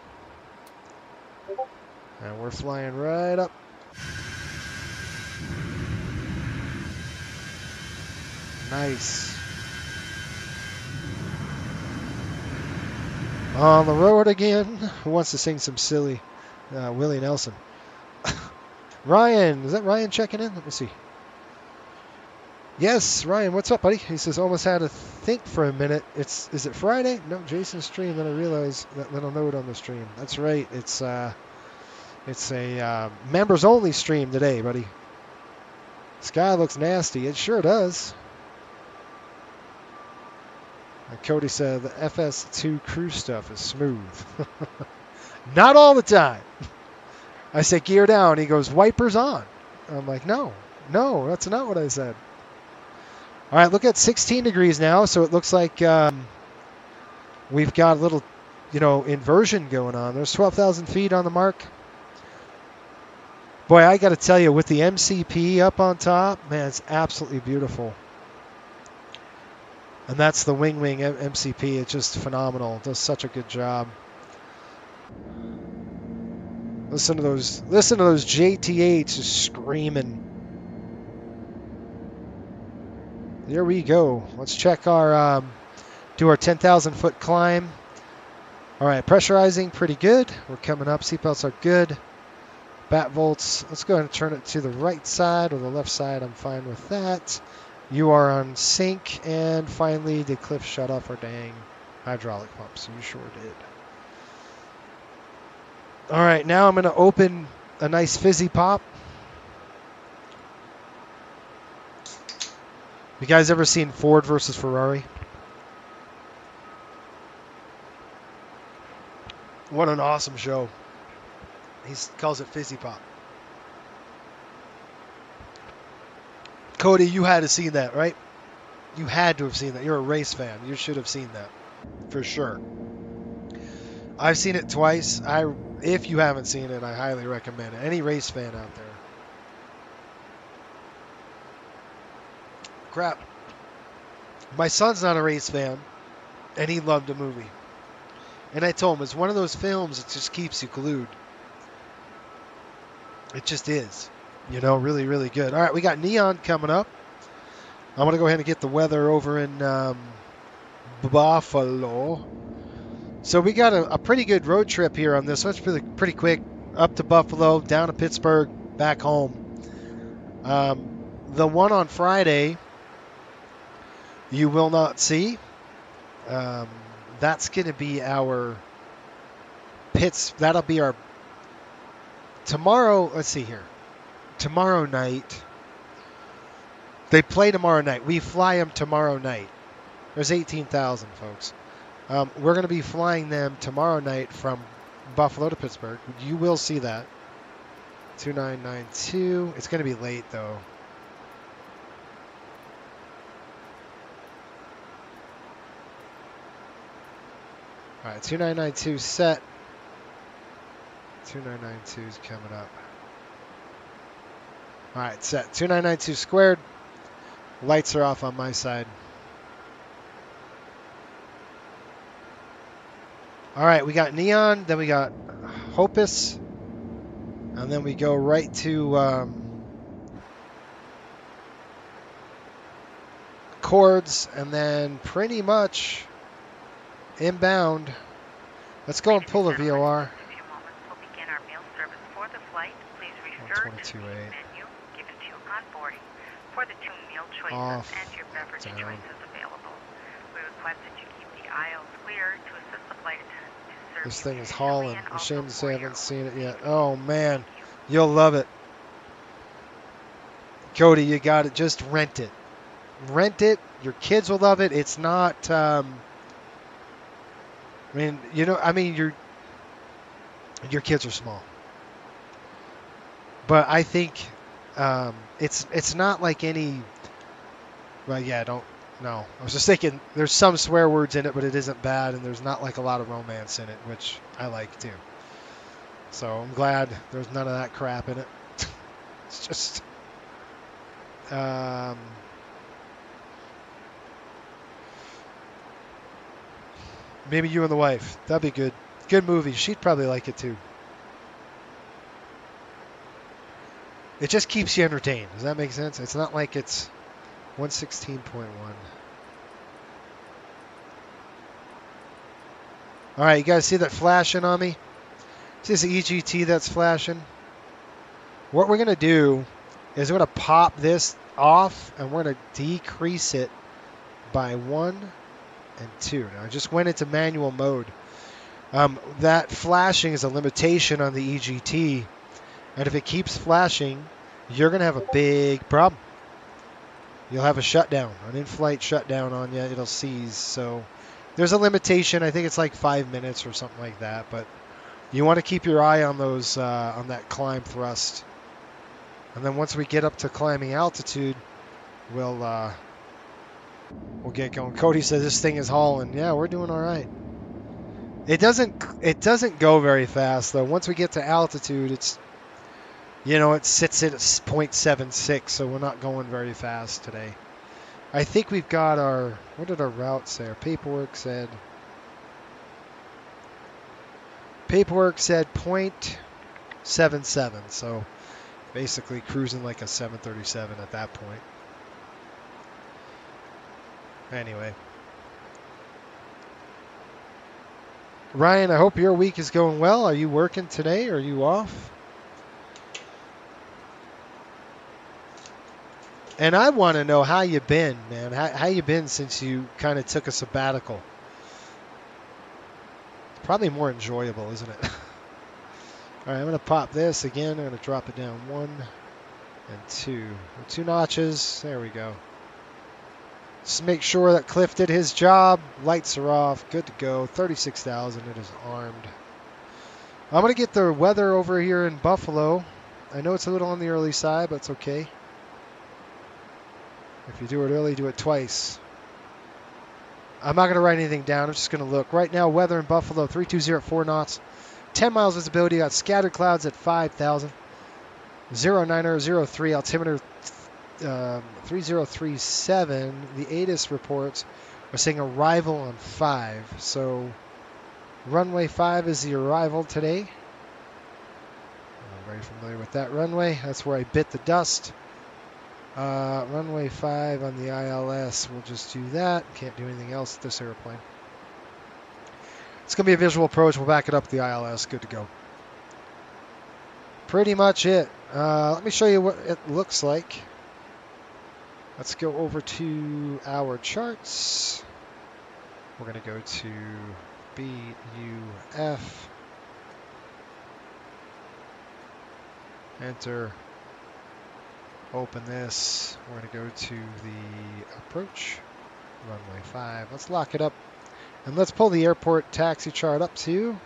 And we're flying right up. Nice. On the road again. Who wants to sing some silly Willie Nelson? Ryan. Is that Ryan checking in? Let me see. Yes, Ryan. What's up, buddy? He says, almost had to think for a minute. Is it Friday? No, Jason's stream. Then I realized that little note on the stream. That's right. It's a members only stream today, buddy. Sky looks nasty. It sure does. And Cody said the FS2 crew stuff is smooth. Not all the time. I say gear down. He goes, wipers on. I'm like, no, that's not what I said. All right, look at 16 degrees now. So it looks like we've got a little, inversion going on. There's 12,000 feet on the mark. Boy, I got to tell you, with the MCP up on top, man, it's absolutely beautiful. And that's the Wing MCP. It's just phenomenal. It does such a good job. Listen to those JTHs screaming. Here we go. Let's check our, do our 10,000 foot climb. All right, pressurizing, pretty good. We're coming up. Seatbelts are good. Bat volts, let's go ahead and turn it to the right side or the left side. I'm fine with that. You are on sync. And finally, did Cliff shut off our dang hydraulic pumps? You sure did. All right, now I'm going to open a nice fizzy pop. You guys ever seen Ford versus Ferrari? What an awesome show. He calls it fizzy pop. Cody, you had to see that, right? You had to have seen that. You're a race fan. You should have seen that for sure. I've seen it twice. If you haven't seen it, I highly recommend it. Any race fan out there. Crap. My son's not a race fan, and he loved the movie. And I told him, it's one of those films that just keeps you glued. It just is. You know, really, really good. All right, we got Neon coming up. I'm going to go ahead and get the weather over in Buffalo. So we got a pretty good road trip here on this. So it's pretty quick. Up to Buffalo, down to Pittsburgh, back home. The one on Friday, you will not see. That's going to be our that'll be our tomorrow. Let's see here. Tomorrow night. They play tomorrow night. We fly them tomorrow night. There's 18,000 folks. We're going to be flying them tomorrow night from Buffalo to Pittsburgh. You will see that. 2992. It's going to be late, though. All right, 2992 set. 2992 is coming up. All right, set. 2992 squared. Lights are off on my side. All right, we got Neon, then we got Hopus, and then we go right to Chords, and then pretty much inbound. Let's go and pull a VOR. In a few moments, we'll begin our meal service for the flight. Please refer to the 122.8. menu given to you on boarding for the 2 meal choices Off, and your beverage down. choices available. We request that you keep the aisles clear to assist the flight attendant to serve This you thing is efficiently hauling. and also Ashamed to say for I your haven't seen it own yet. safety. Oh, man. Thank you. You'll love it. Cody, you got it. Just rent it. Rent it. Your kids will love it. It's not, your kids are small. But I think it's not like any, well, yeah, no. I was just thinking there's some swear words in it, but it isn't bad, and there's not like a lot of romance in it, which I like too. So I'm glad there's none of that crap in it. It's just, maybe you and the wife. That'd be good. Good movie. She'd probably like it too. It just keeps you entertained. Does that make sense? It's not like it's 116.1. All right, you guys see that flashing on me? See this EGT that's flashing? What we're going to do is we're going to pop this off, and we're going to decrease it by 1 and 2. Now, I just went into manual mode. That flashing is a limitation on the EGT, and if it keeps flashing, you're going to have a big problem. You'll have a shutdown, an in-flight shutdown on you. It'll seize. So there's a limitation. I think it's like 5 minutes or something like that. But you want to keep your eye on those, on that climb thrust. And then once we get up to climbing altitude, we'll get going. Cody says this thing is hauling. Yeah, we're doing all right. It doesn't go very fast though. Once we get to altitude, it sits at 0.76, so we're not going very fast today. I think we've got what did our route say? Our paperwork said 0.77, so basically cruising like a 737 at that point. Anyway. Ryan, I hope your week is going well. Are you working today or are you off? And I want to know how you been, man. How you been since you kind of took a sabbatical? Probably more enjoyable, isn't it? All right, I'm going to pop this again. I'm going to drop it down 1 and 2. 2 notches. There we go. Just make sure that Cliff did his job. Lights are off. Good to go. 36,000. It is armed. I'm going to get the weather over here in Buffalo. I know it's a little on the early side, but it's okay. If you do it early, do it twice. I'm not going to write anything down. I'm just going to look. Right now, weather in Buffalo, 320 at 4 knots. 10 miles visibility. Got scattered clouds at 5,000. 0903. Altimeter 3037. The ATIS reports are saying arrival on 5. So runway 5 is the arrival today. I'm very familiar with that runway. That's where I bit the dust. Runway 5 on the ILS. We'll just do that. Can't do anything else with this airplane. It's going to be a visual approach. We'll back it up with the ILS. Good to go. Pretty much it. Let me show you what it looks like. Let's go over to our charts. We're going to go to BUF. Enter. Open this. We're going to go to the approach. Runway 5. Let's lock it up. And let's pull the airport taxi chart up too.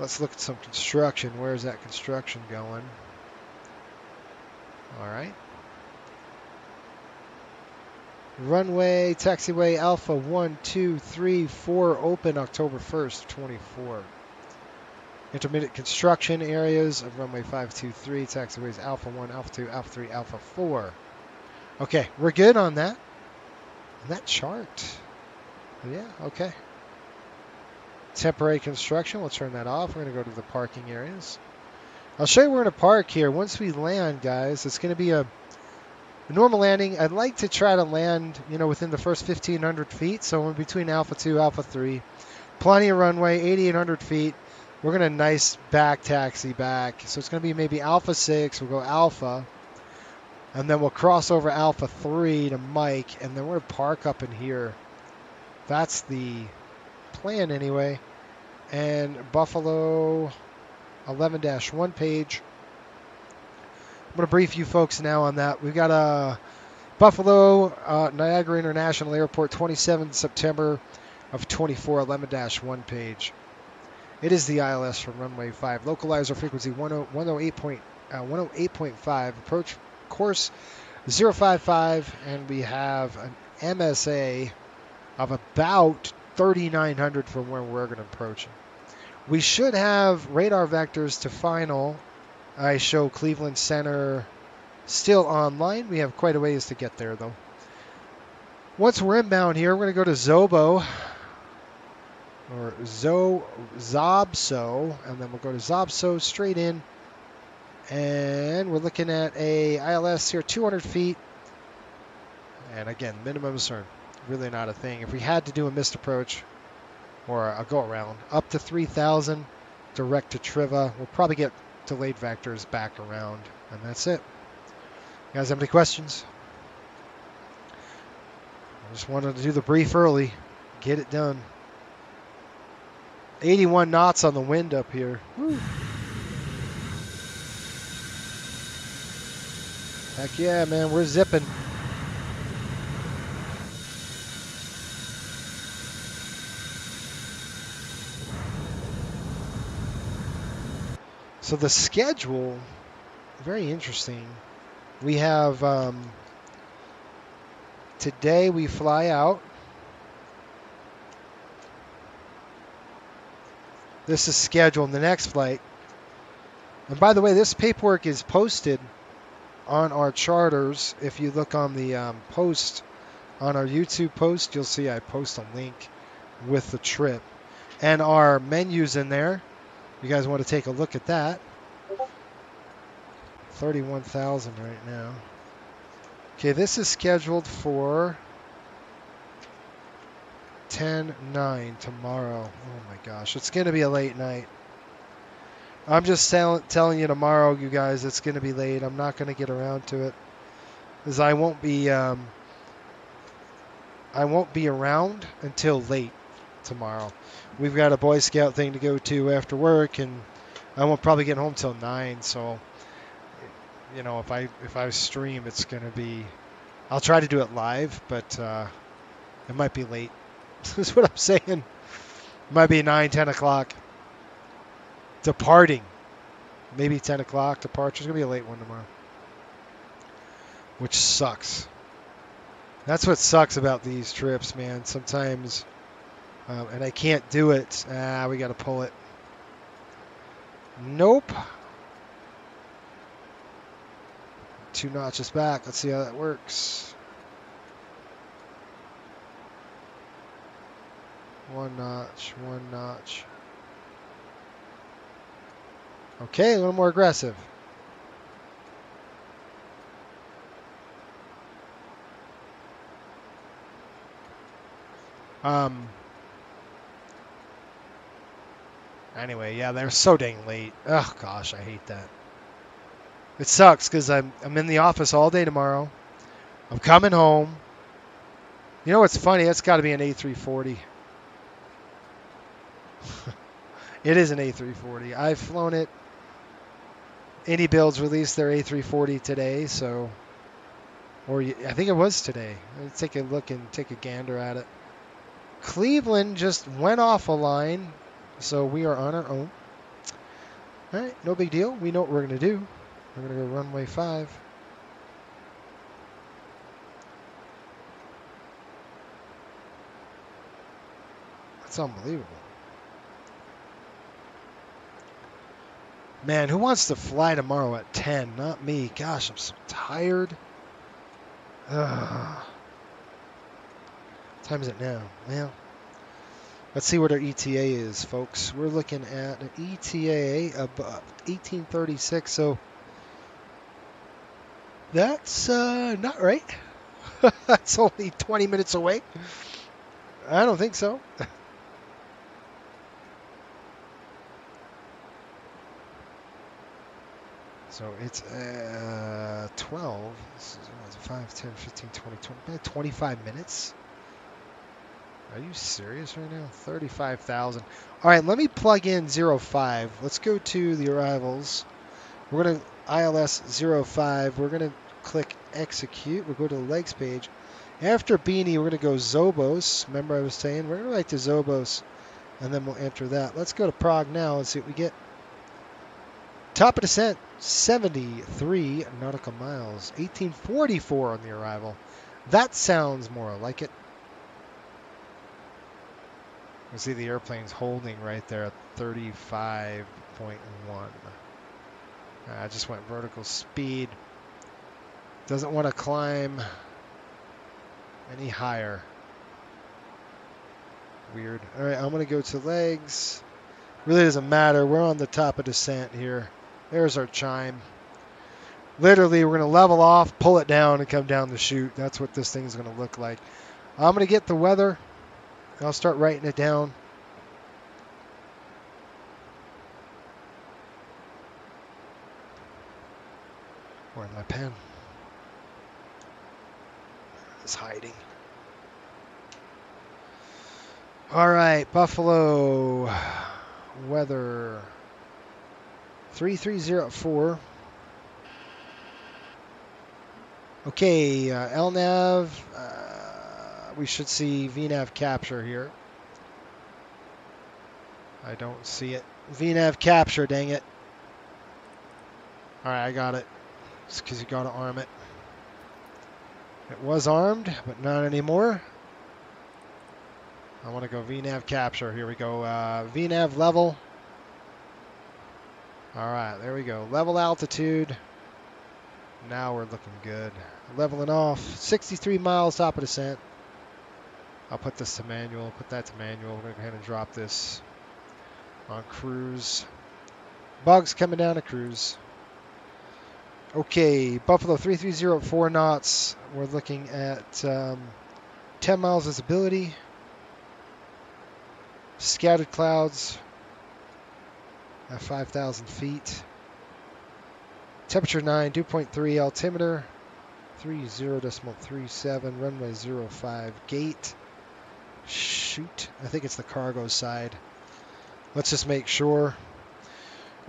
Let's look at some construction. Where's that construction going? All right. Runway, taxiway Alpha 1, 2, 3, 4 open October 1st, 24. Intermittent construction areas of runway 523, taxiways Alpha 1, Alpha 2, Alpha 3, Alpha 4. Okay, we're good on that. And that chart. Yeah, okay. Temporary construction, we'll turn that off. We're going to go to the parking areas. I'll show you where to park here. Once we land, guys, it's going to be a normal landing. I'd like to try to land, within the first 1,500 feet. So in between Alpha 2, Alpha 3. Plenty of runway, 8,800 feet. We're going to nice back taxi back. So it's going to be maybe Alpha 6. We'll go Alpha. And then we'll cross over Alpha 3 to Mike. And then we're going to park up in here. That's the plan anyway. And Buffalo 11-1 page. I'm going to brief you folks now on that. We've got a Buffalo Niagara International Airport, 27 September of 24, 11-1 page. It is the ILS from runway 5. Localizer frequency 108.5. Approach course 055, and we have an MSA of about 3,900 from where we're going to approach. We should have radar vectors to final. I show Cleveland Center still online. We have quite a ways to get there, though. Once we're inbound here, we're going to go to Zobo, or Zobso, and then we'll go to Zobso straight in. And we're looking at a ILS here, 200 feet. And again, minimums are really not a thing. If we had to do a missed approach or a go around, up to 3,000 direct to Triva, we'll probably get delayed vectors back around, and that's it. You guys have any questions? I just wanted to do the brief early, get it done. 81 knots on the wind up here. Woo. Heck yeah, man, we're zipping. So the schedule, very interesting. We have, today we fly out. This is scheduled, the next flight. And by the way, this paperwork is posted on our charters. If you look on the post, on our YouTube post, you'll see I post a link with the trip. And our menu's in there. You guys want to take a look at that. 31,000 right now. Okay, this is scheduled for 10-9 tomorrow. Oh my gosh, it's going to be a late night. I'm just telling you tomorrow, you guys, it's going to be late. I'm not going to get around to it, because I won't be around until late tomorrow. We've got a Boy Scout thing to go to after work, and I won't probably get home till 9. So, you know, if I stream, it's going to be. I'll try to do it live, but it might be late. That's what I'm saying. It might be 9, 10 o'clock. Departing. Maybe 10 o'clock departure. It's going to be a late one tomorrow. Which sucks. That's what sucks about these trips, man. Sometimes, and I can't do it. We got to pull it. Nope. 2 notches back. Let's see how that works. 1 notch, 1 notch. Okay, a little more aggressive. Anyway, yeah, they're so dang late. Oh gosh, I hate that. It sucks because I'm in the office all day tomorrow. I'm coming home. You know what's funny? That's got to be an A340. It is an A340. I've flown it. Indy Builds released their A340 today, so, I think it was today. Let's take a look and take a gander at it. Cleveland just went off a line, so we are on our own. All right, no big deal. We know what we're going to do. We're going to go runway 5. That's unbelievable. Man, who wants to fly tomorrow at 10? Not me. Gosh, I'm so tired. Ugh. What time is it now? Well, let's see what our ETA is, folks. We're looking at an ETA of 1836, so that's not right. That's only 20 minutes away. I don't think so. So it's 12. This is 5, 10, 15, 20, 25 minutes. Are you serious right now? 35,000. All right, let me plug in 05. Let's go to the arrivals. We're going to ILS 05. We're going to click execute. We'll go to the legs page. After Beanie, we're going to go Zobos. Remember I was saying? We're going to write to Zobos, and then we'll enter that. Let's go to Prague now and see what we get. Top of descent, 73 nautical miles. 1844 on the arrival. That sounds more like it. You see the airplane's holding right there at 35.1. I just went vertical speed. Doesn't want to climb any higher. Weird. All right, I'm going to go to legs. Really doesn't matter. We're on the top of descent here. There's our chime. Literally, we're going to level off, pull it down, and come down the chute. That's what this thing's going to look like. I'm going to get the weather. I'll start writing it down. Where's my pen? It's hiding. All right, Buffalo. Weather. 3304. Okay, LNAV. We should see VNAV capture here. I don't see it. VNAV capture, dang it. All right, I got it. It's because you got to arm it. It was armed, but not anymore. I want to go VNAV capture. Here we go. VNAV level. All right, there we go. Level altitude. Now we're looking good. Leveling off. 63 miles top of descent. I'll put this to manual. Put that to manual. We're going to go ahead and drop this on cruise. Bugs coming down to cruise. Okay, Buffalo 3304 knots. We're looking at 10 miles visibility. Scattered clouds at 5,000 feet. Temperature 9, dew point 3, altimeter 30.37, runway 05, gate. Shoot, I think it's the cargo side. Let's just make sure.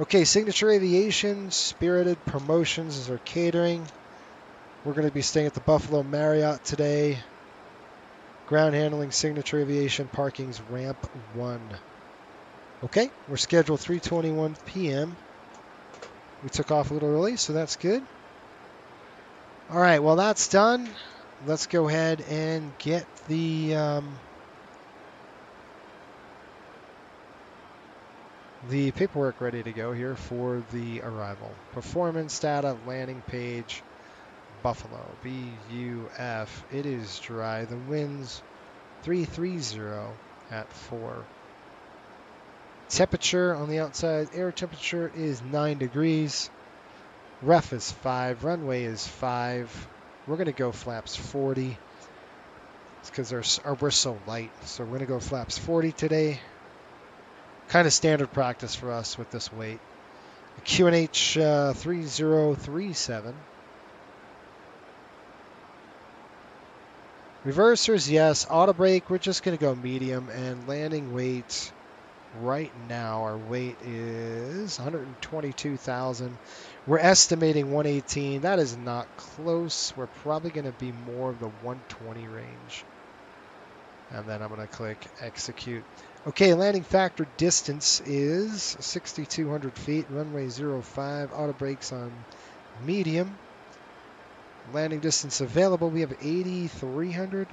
Okay, Signature Aviation, Spirited Promotions is our catering. We're going to be staying at the Buffalo Marriott today. Ground handling, Signature Aviation, parking's ramp 1. Okay, we're scheduled 3:21 p.m. We took off a little early, so that's good. All right, well, that's done. Let's go ahead and get the paperwork ready to go here for the arrival. Performance data, landing page, Buffalo, BUF. It is dry. The wind's 330 at 4. Temperature on the outside, air temperature is 9 degrees. Ref is 5. Runway is 5. We're going to go flaps 40. It's because we're so light. So we're going to go flaps 40 today. Kind of standard practice for us with this weight. QNH 3037. Reversers, yes. Auto brake, we're just going to go medium. And landing weight, right now, our weight is 122,000. We're estimating 118. That is not close. We're probably going to be more of the 120 range. And then I'm going to click execute. Okay, landing factor distance is 6,200 feet. Runway 05. Auto brakes on medium. Landing distance available, we have 8,300.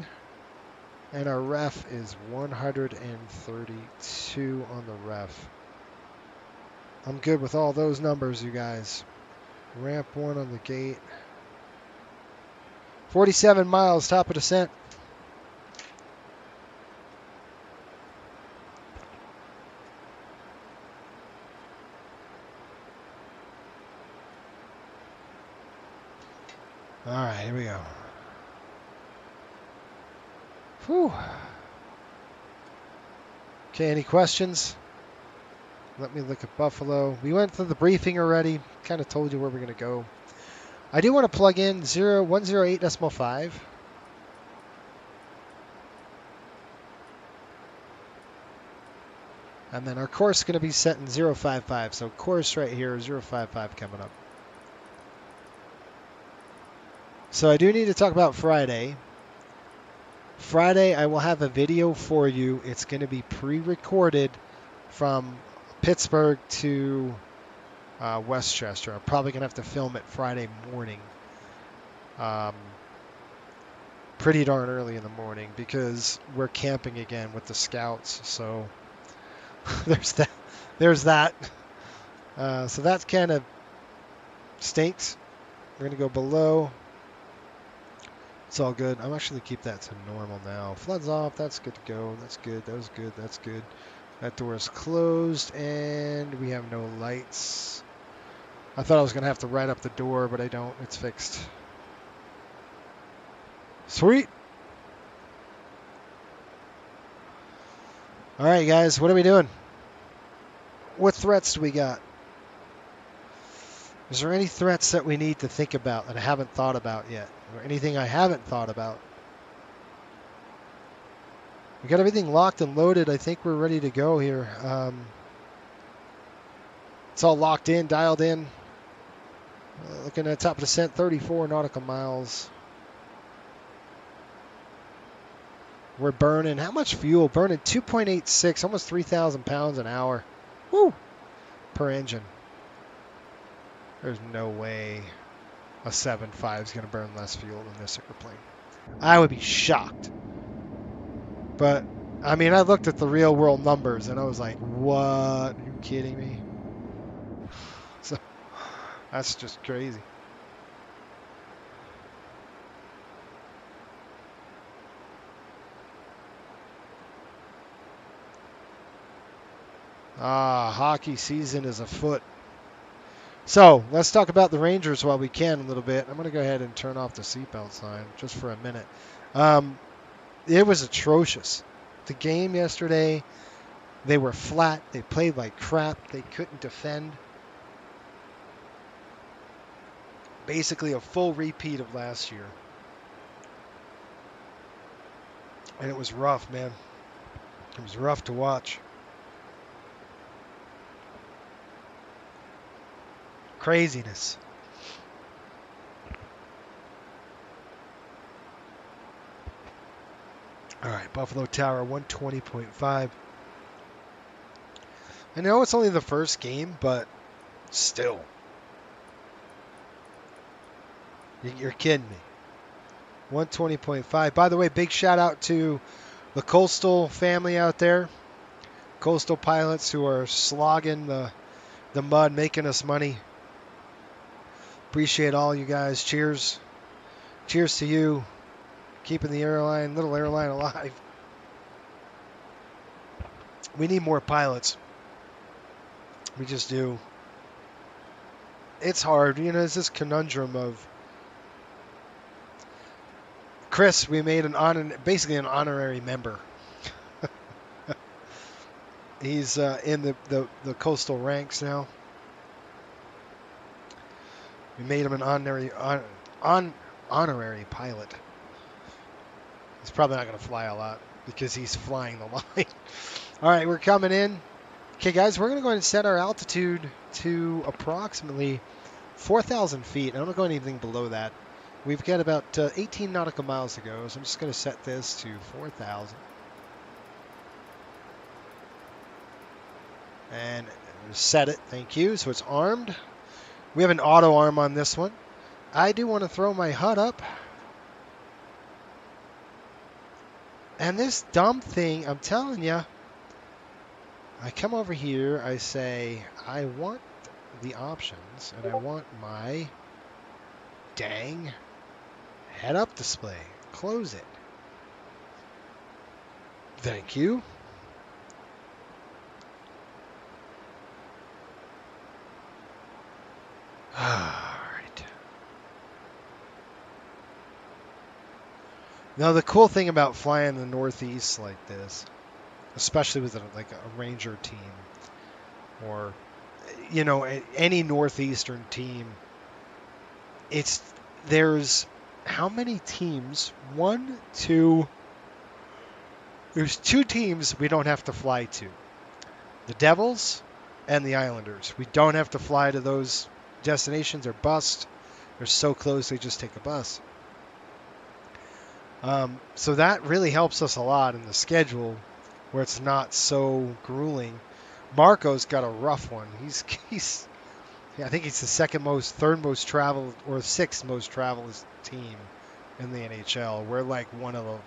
And our ref is 132 on the ref. I'm good with all those numbers, you guys. Ramp 1 on the gate. 47 miles, top of descent. All right, here we go. Whew. Okay, any questions? Let me look at Buffalo. We went through the briefing already. Kind of told you where we're going to go. I do want to plug in 108.5. And then our course is going to be set in 055. So course right here, 055 coming up. So I do need to talk about Friday. Friday, I will have a video for you. It's going to be pre-recorded from Pittsburgh to Westchester. I'm probably going to have to film it Friday morning. Pretty darn early in the morning because we're camping again with the scouts. So there's that. So that kind of stinks. We're going to go below. It's all good. I'm actually keep that to normal now. Floods off. That's good to go. That's good. That was good. That's good. That door is closed, and we have no lights. I thought I was going to have to write up the door, but I don't. It's fixed. Sweet. All right, guys. What are we doing? What threats do we got? Is there any threats that we need to think about that I haven't thought about yet? Or anything I haven't thought about? We got everything locked and loaded. I think we're ready to go here. It's all locked in, dialed in. Looking at top of descent, 34 nautical miles. We're burning, how much fuel? Burning 2.86, almost 3,000 pounds an hour. Woo! Per engine. There's no way a 7.5 is going to burn less fuel than this airplane. I would be shocked. But, I mean, I looked at the real world numbers and I was like, what? Are you kidding me? So, that's just crazy. Hockey season is afoot. So, let's talk about the Rangers while we can a little bit. I'm going to go ahead and turn off the seatbelt sign just for a minute. It was atrocious. The game yesterday, They were flat. They played like crap. They couldn't defend. Basically a full repeat of last year. And it was rough, man. It was rough to watch. Craziness. All right, Buffalo Tower 120.5. I know it's only the first game, but still. You're kidding me. 120.5. By the way, big shout out to the Coastal family out there. Coastal pilots who are slogging the mud, making us money. Appreciate all you guys. Cheers. Cheers to you. Keeping the little airline alive. We need more pilots. We just do. It's hard. You know, it's this conundrum of Chris, we made basically an honorary member. He's in the coastal ranks now. We made him an honorary pilot. He's probably not going to fly a lot because he's flying the line. All right, we're coming in. Okay, guys, we're going to go ahead and set our altitude to approximately 4,000 feet. I'm not going anything below that. We've got about 18 nautical miles to go, so I'm just going to set this to 4,000. And set it, thank you. So it's armed. We have an auto arm on this one. I do want to throw my HUD up. And this dumb thing, I'm telling you, I come over here, I say, I want the options, and I want my dang head-up display. Close it. Thank you. All right. Now, the cool thing about flying the Northeast like this, especially with a Ranger team or, you know, any Northeastern team, there's how many teams? There's two teams we don't have to fly to. The Devils and the Islanders. We don't have to fly to those destinations or bust. They're so close, they just take a bus. So that really helps us a lot in the schedule where it's not so grueling. Marco's got a rough one. I think he's the third most traveled, or sixth most traveled team in the NHL. We're like one of the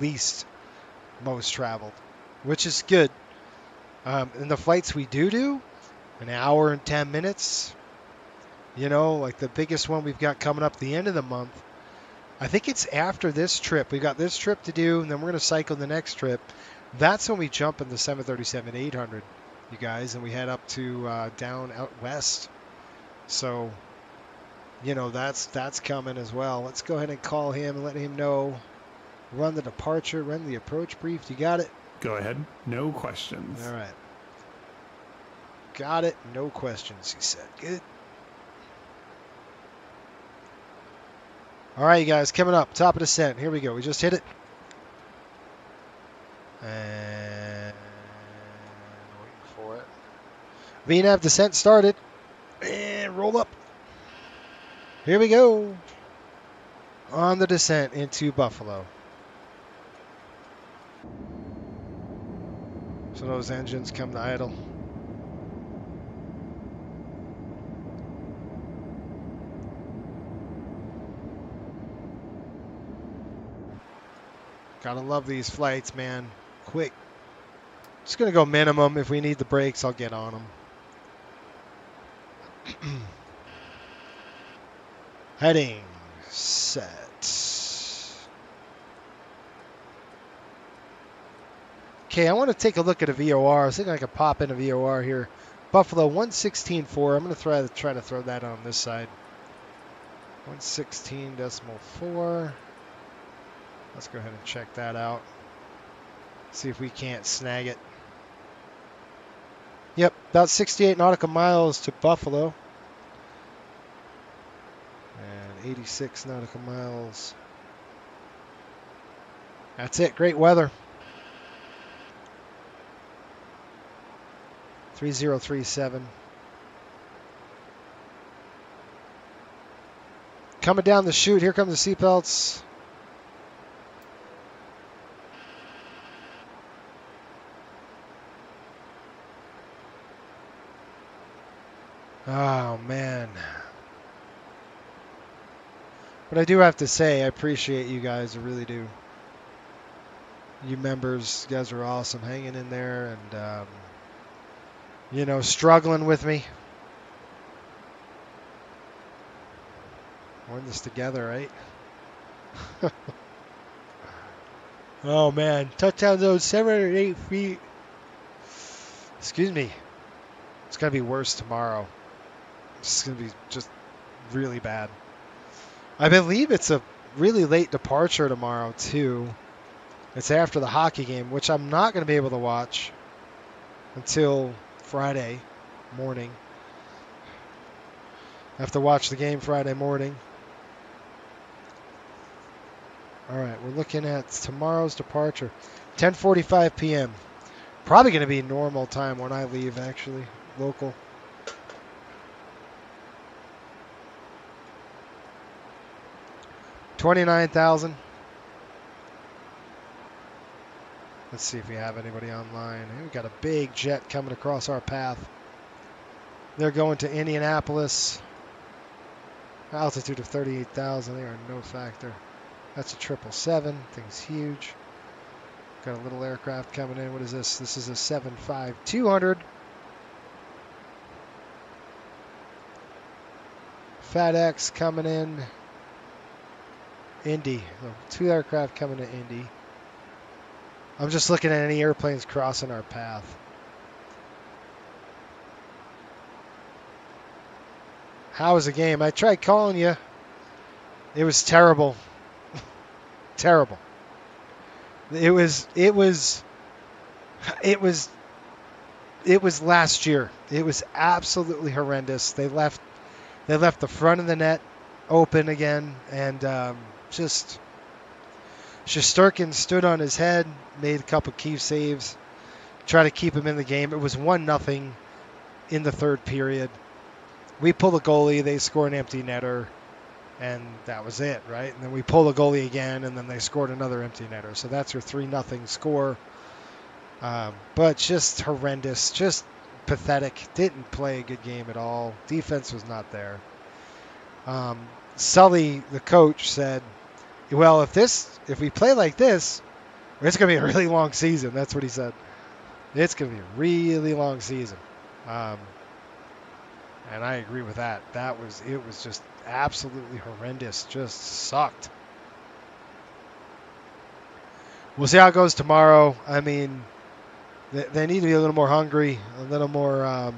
least most traveled, which is good. And the flights we do, an hour and 10 minutes. You know, like the biggest one we've got coming up the end of the month. I think it's after this trip. We've got this trip to do, and then we're going to cycle the next trip. That's when we jump in the 737-800, you guys, and we head up to down out west. So, you know, that's coming as well. Let's go ahead and call him and let him know. Run the departure, run the approach brief. You got it? Go ahead. No questions. All right. Got it. No questions, he said. Good. All right, you guys, coming up, top of descent. Here we go. We just hit it. And waiting for it. VNAV descent started. And roll up. Here we go. On the descent into Buffalo. So those engines come to idle. Gotta love these flights, man. Quick. Just gonna go minimum. If we need the brakes, I'll get on them. Heading. Set. Okay, I want to take a look at a VOR. I was thinking I could pop in a VOR here. Buffalo 116.4. I'm going to try to throw that on this side. 116.4. Let's go ahead and check that out. See if we can't snag it. Yep, about 68 nautical miles to Buffalo. And 86 nautical miles. That's it. Great weather. 3037. Coming down the chute. Here come the seatbelts. Oh, man. But I do have to say, I appreciate you guys. I really do. You members, you guys are awesome. Hanging in there and, you know, struggling with me. We're in this together, right? Oh, man. Touchdown zone, 708 feet. Excuse me. It's going to be worse tomorrow. It's going to be just really bad. I believe it's a really late departure tomorrow, too. It's after the hockey game, which I'm not going to be able to watch until Friday morning. I have to watch the game Friday morning. All right, we're looking at tomorrow's departure, 10:45 p.m. Probably going to be normal time when I leave, actually, local. $29,000. Let's see if we have anybody online. We've got a big jet coming across our path. They're going to Indianapolis. Altitude of 38,000. They are no factor. That's a 777. Thing's huge. Got a little aircraft coming in. What is this? This is a 75200. FedEx coming in. Indy. Two aircraft coming to Indy. I'm just looking at any airplanes crossing our path. How was the game? I tried calling you. It was terrible. Terrible. It was last year. It was absolutely horrendous. They left the front of the net open again, and just Shesterkin stood on his head, made a couple key saves, tried to keep him in the game. It was 1-0 in the third period. We pull the goalie, they score an empty netter, and that was it, right? And then we pull the goalie again, and then they scored another empty netter. So that's your 3-0 score. But just horrendous, just pathetic. Didn't play a good game at all. Defense was not there. Sully, the coach, said, well, if we play like this, it's going to be a really long season. That's what he said. It's going to be a really long season. And I agree with that. It was just absolutely horrendous. Just sucked. We'll see how it goes tomorrow. I mean, they need to be a little more hungry, a little more, I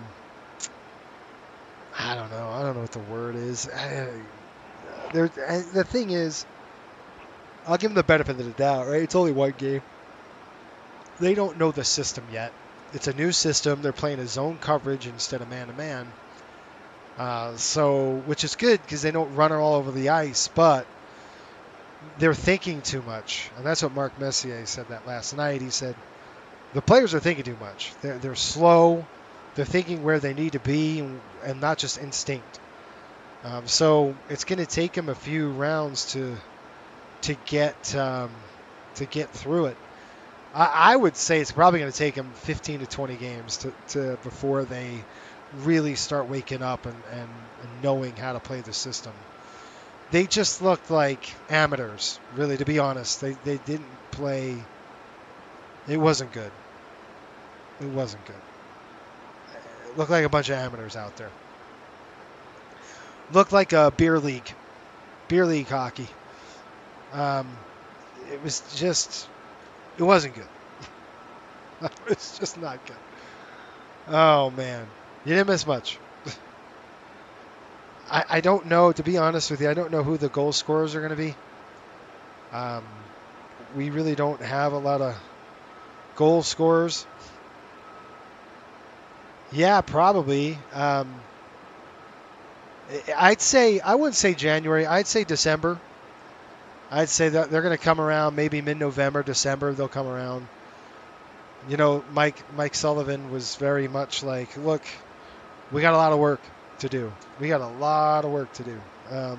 don't know. I don't know what the word is. The thing is, I'll give them the benefit of the doubt, right? It's only one game. They don't know the system yet. It's a new system. They're playing a zone coverage instead of man-to-man. Which is good because they don't run all over the ice, but they're thinking too much. And that's what Mark Messier said that last night. He said, the players are thinking too much. They're slow. They're thinking where they need to be and not just instinct. So it's going to take them a few rounds to get through it. I would say it's probably going to take them 15 to 20 games to before they really start waking up and knowing how to play the system. They just looked like amateurs, really, to be honest. They didn't play. It wasn't good. It wasn't good. It looked like a bunch of amateurs out there. Looked like a beer league hockey. It was just, it wasn't good. It was just not good. Oh, man. You didn't miss much. I don't know, to be honest with you, I don't know who the goal scorers are going to be. We really don't have a lot of goal scorers. Yeah, probably. I'd say, I wouldn't say January. I'd say December. I'd say that they're going to come around maybe mid-November, December. They'll come around. You know, Mike Sullivan was very much like, look, we got a lot of work to do. We got a lot of work to do. Ladies and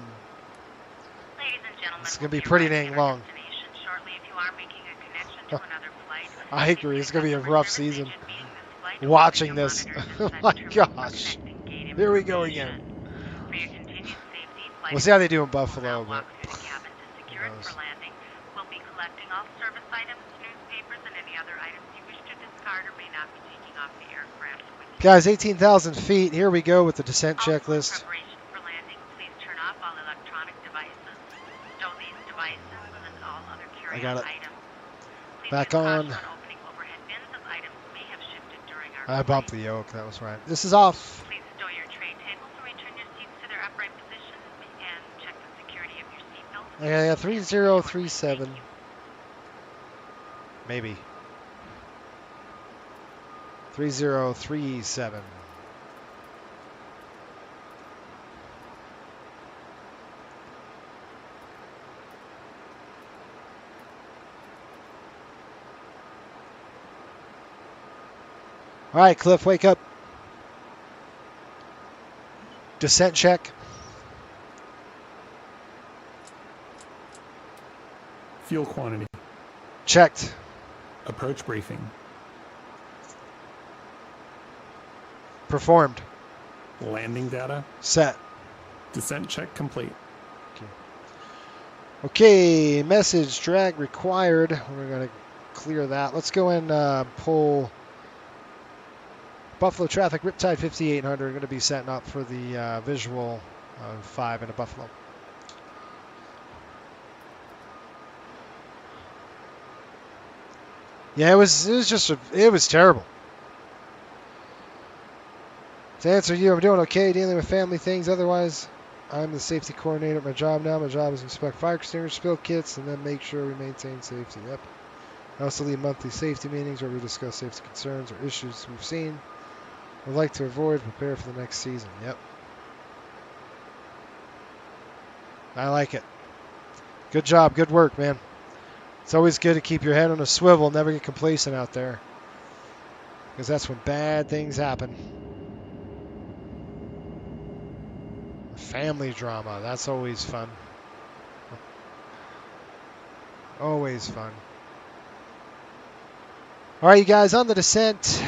gentlemen, It's we'll going to be pretty arriving dang at our long. destination shortly. If you are making a connection to another flight, I please agree. see It's the going to be a customer rough service season. agent meeting this flight or Watching video this. monitors Oh and my send through gosh. connecting gate Here we go again. information. For your continued safety, flight We'll see how they do in attendants will Buffalo, now but walk through the cabin to who secure it for knows. landing. We'll be collecting all service items, newspapers, and any other items you wish to discard or may not be taking off the aircraft with you. Guys, 18,000 feet. Here we go with the descent Also, in checklist. preparation for landing, please turn off all electronic devices. Stow these devices and all other I carry-on got it. items. Please Back use caution on. when opening overhead bins as items may have shifted during our I flight. bumped the yoke. That was right. This is off. Please stow your tray tables or return your seats to their upright position and check the security of your seatbelt. Yeah, 3037. Thank you. Maybe. 3037. All right, Cliff, wake up. Descent check. Fuel quantity. Checked. Approach briefing. Performed. Landing data. Set. Descent check complete. Okay, message drag required. We're going to clear that. Let's go and pull Buffalo traffic, Riptide 5800. Going to be setting up for the visual of 5 into Buffalo. Yeah, it was terrible. To answer you, I'm doing okay dealing with family things. Otherwise, I'm the safety coordinator at my job now. My job is to inspect fire extinguisher spill kits and then make sure we maintain safety. Yep. I also lead monthly safety meetings where we discuss safety concerns or issues we've seen. Would like to avoid, prepare for the next season. Yep. I like it. Good job. Good work, man. It's always good to keep your head on a swivel, never get complacent out there. Because that's when bad things happen. Family drama. That's always fun. Always fun. All right, you guys, on the descent.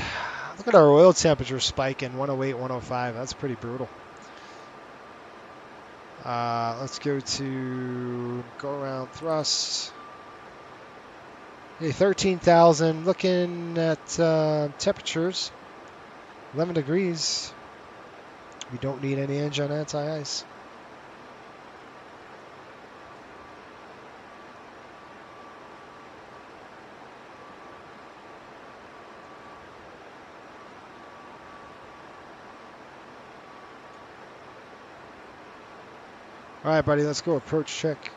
Look at our oil temperature spiking, 108, 105. That's pretty brutal. Let's go around thrust. Hey, 13,000. Looking at temperatures, 11 degrees. We don't need any engine anti-ice. All right, buddy, let's go approach check.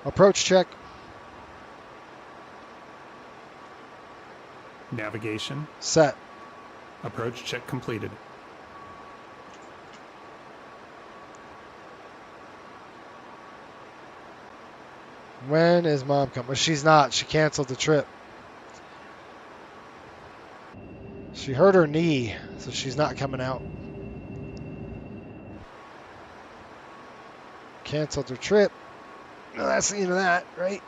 Approach check. Navigation. Set. Approach check completed. When is mom coming? Well, she's not. She canceled the trip. She hurt her knee, so she's not coming out. Canceled her trip. No, that's the end of that, right?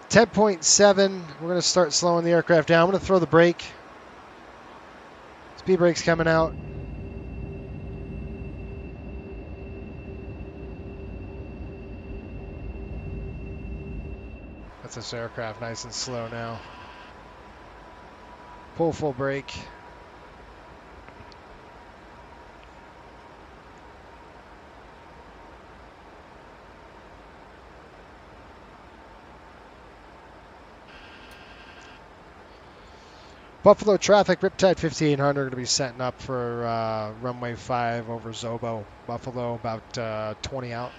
10.7. We're going to start slowing the aircraft down. I'm going to throw the brake. Speed brake's coming out. That's this aircraft nice and slow now. Pull full brake. Buffalo traffic, Riptide 5800, going to be setting up for runway 5 over Zobo. Buffalo, about 20 out.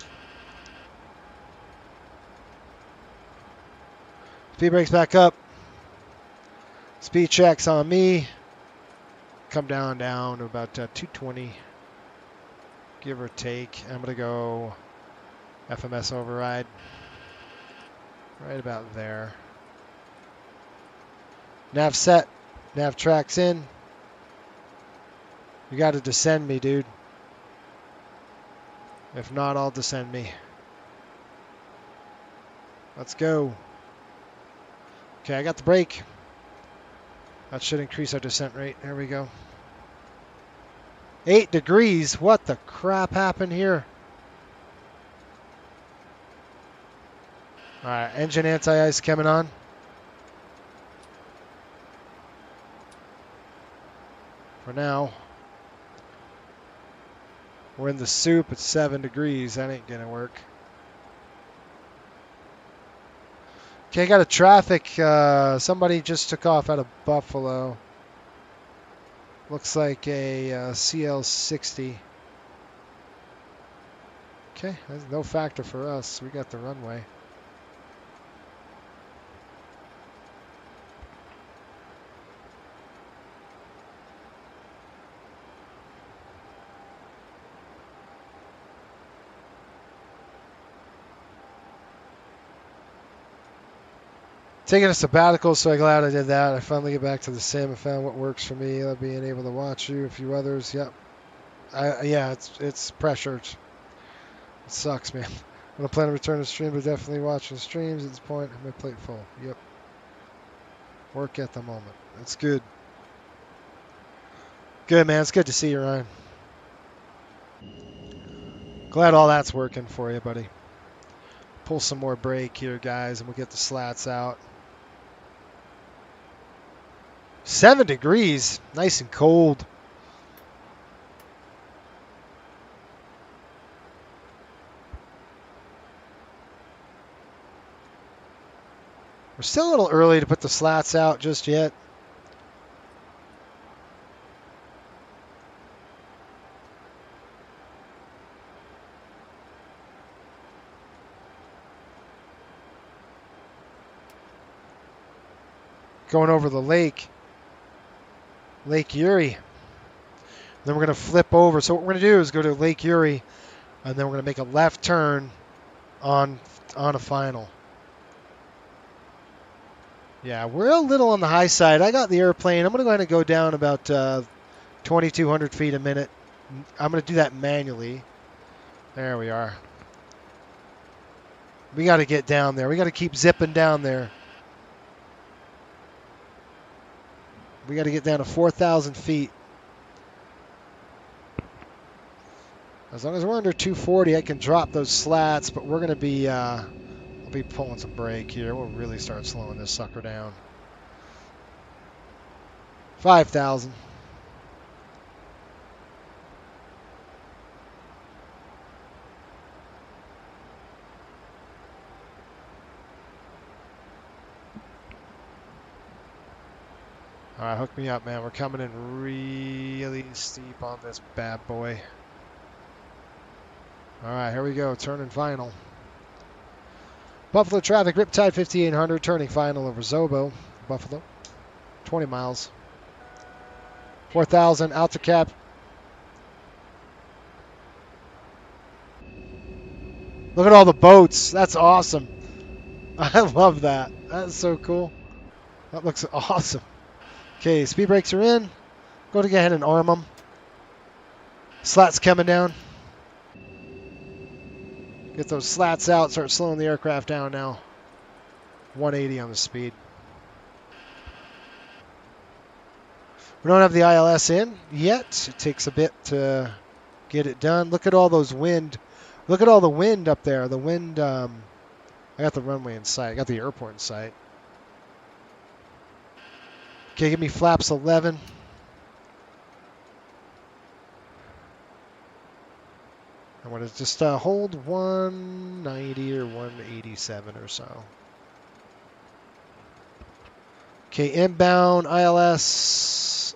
Speed brakes back up. Speed checks on me. Come down to about 220, give or take. I'm gonna go FMS override. Right about there. Nav set. Nav tracks in. You got to descend me, dude. If not, I'll descend me. Let's go. Okay, I got the brake. That should increase our descent rate. There we go. 8 degrees. What the crap happened here? All right, engine anti-ice coming on. For now. We're in the soup at 7 degrees. That ain't gonna work. Okay, I got a traffic. Somebody just took off out of Buffalo. Looks like a CL60. Okay, that's no factor for us. We got the runway. Taking a sabbatical, so I'm glad I did that. I finally get back to the sim and found what works for me. Being able to watch you, a few others. Yep. Yeah, it's pressured. It sucks, man. I'm gonna plan to return to stream, but definitely watching streams at this point. My plate full. Yep. Work at the moment. That's good. Good, man. It's good to see you, Ryan. Glad all that's working for you, buddy. Pull some more brake here, guys, and we'll get the slats out. 7 degrees. Nice and cold. We're still a little early to put the slats out just yet. Going over the lake. Lake Erie. Then we're going to flip over. So what we're going to do is go to Lake Erie, and then we're going to make a left turn on a final. Yeah, we're a little on the high side. I got the airplane. I'm going to go ahead and go down about 2,200 feet a minute. I'm going to do that manually. There we are. We got to get down there. We got to keep zipping down there. We got to get down to 4,000 feet. As long as we're under 240, I can drop those slats, but we're going to be, I'll be pulling some brake here. We'll really start slowing this sucker down. 5,000. All right, hook me up, man. We're coming in really steep on this bad boy. All right, here we go. Turning final. Buffalo traffic, Riptide 5800, turning final over Zobo, Buffalo. 20 miles. 4,000, out to cap. Look at all the boats. That's awesome. I love that. That's so cool. That looks awesome. Okay, speed brakes are in. Go ahead and arm them. Slats coming down. Get those slats out. Start slowing the aircraft down now. 180 on the speed. We don't have the ILS in yet. It takes a bit to get it done. Look at all those wind. Look at all the wind up there. The wind. I got the runway in sight. I got the airport in sight. Okay, give me flaps 11. I want to just hold 190 or 187 or so. Okay, inbound ILS.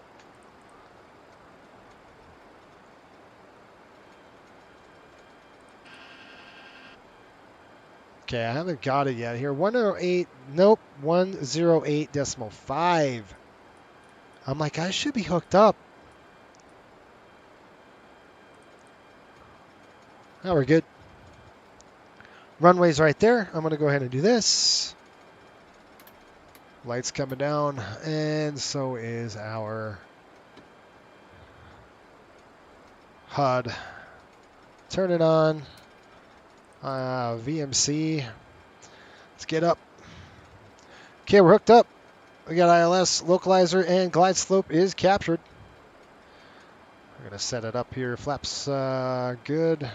Okay, I haven't got it yet here. 108, nope, 108.5. I'm like, I should be hooked up. Now we're good. Runway's right there. I'm going to go ahead and do this. Lights coming down, and so is our HUD. Turn it on. VMC. Let's get up. Okay, we're hooked up. We got ILS, localizer, and glide slope is captured. We're going to set it up here. Flaps good.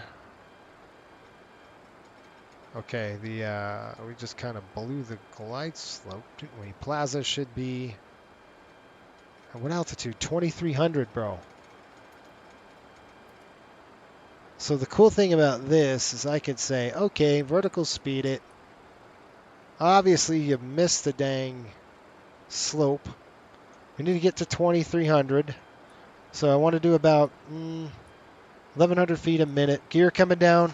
Okay, we just kind of blew the glide slope, didn't we? Plaza should be at what altitude? 2300, bro. So the cool thing about this is I could say, okay, vertical speed it. Obviously, you missed the dang slope. We need to get to 2300. So I want to do about 1100 feet a minute. Gear coming down.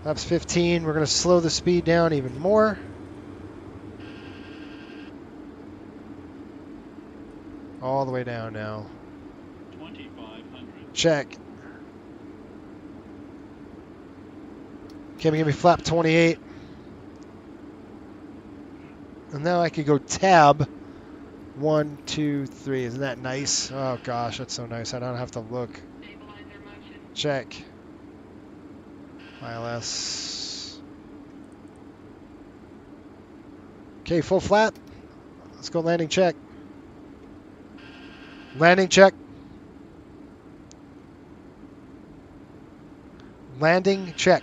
Laps 15. We're going to slow the speed down even more. All the way down now. 2500. Check. Okay, give me flap 28. And now I could go tab 1, 2, 3. Isn't that nice? Oh gosh, that's so nice. I don't have to look. Check. ILS. Okay, full flat. Let's go landing check. Landing check. Landing check.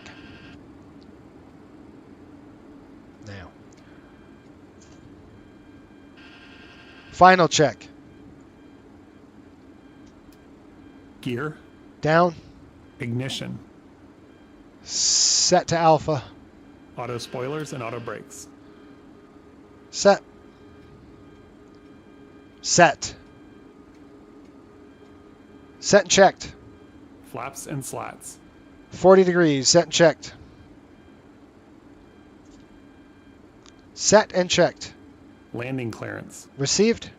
Now. Final check. Gear, Down. ignition, Set to alpha. auto spoilers, and auto brakes. Set. Set. Set and checked. Flaps and slats. 40 degrees. Set and checked. Set and checked. Landing clearance. Received.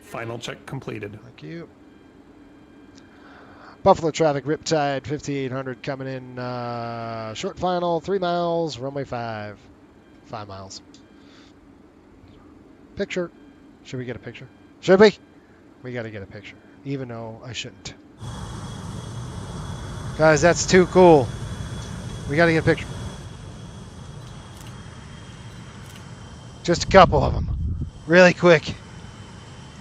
Final check completed. Thank you. Buffalo traffic, Riptide, 5800 coming in. Short final, 3 miles, runway 5. 5 miles. Picture. Should we get a picture? Should we? We got to get a picture, even though I shouldn't. Guys, that's too cool. We got to get a picture. Just a couple of them. Really quick.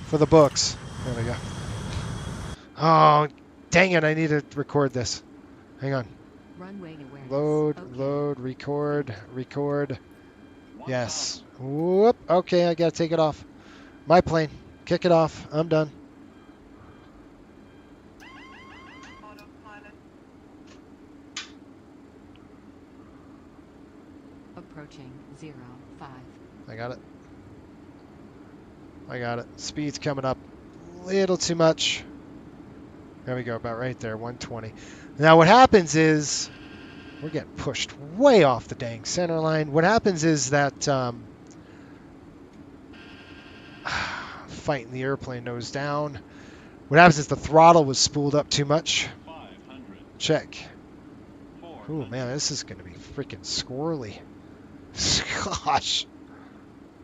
For the books. There we go. Oh, dang it. I need to record this. Hang on. Runway awareness. Load, Okay. load, record. Yes. Whoop. Okay, I got to take it off. My plane. Kick it off. I'm done. Approaching 0-5. I got it. I got it. Speed's coming up a little too much. There we go, about right there, 120. Now what happens is, we're getting pushed way off the dang center line. What happens is that fighting the airplane nose down. What happens is the throttle was spooled up too much. 500. Check. 400. Oh man, this is going to be freaking squirrely. Gosh.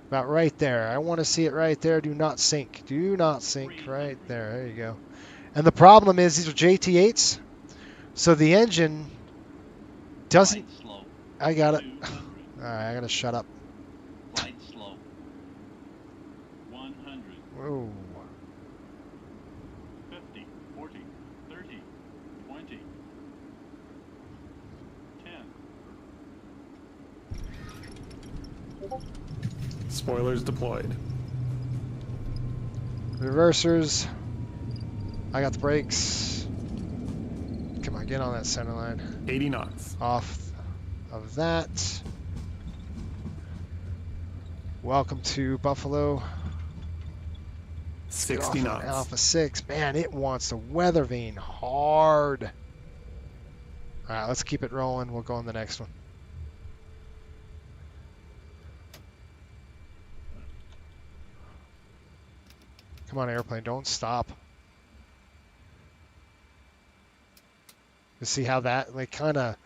About right there. I want to see it right there. Do not sink. Do not sink. Right there. There you go. And the problem is these are JT8s. So the engine doesn't... Light slope. I got it. 200. Alright, I got to shut up. Light slope. 100. Whoa. 50. 40. 30. 20. 10. Spoilers deployed. Reversers. I got the brakes. Come on, get on that center line. 80 knots. Off of that. Welcome to Buffalo. 60 Off on knots. Alpha 6. Man, it wants to weather vane hard. Alright, let's keep it rolling. We'll go on the next one. Come on, airplane, don't stop. You see how that, like, kind of,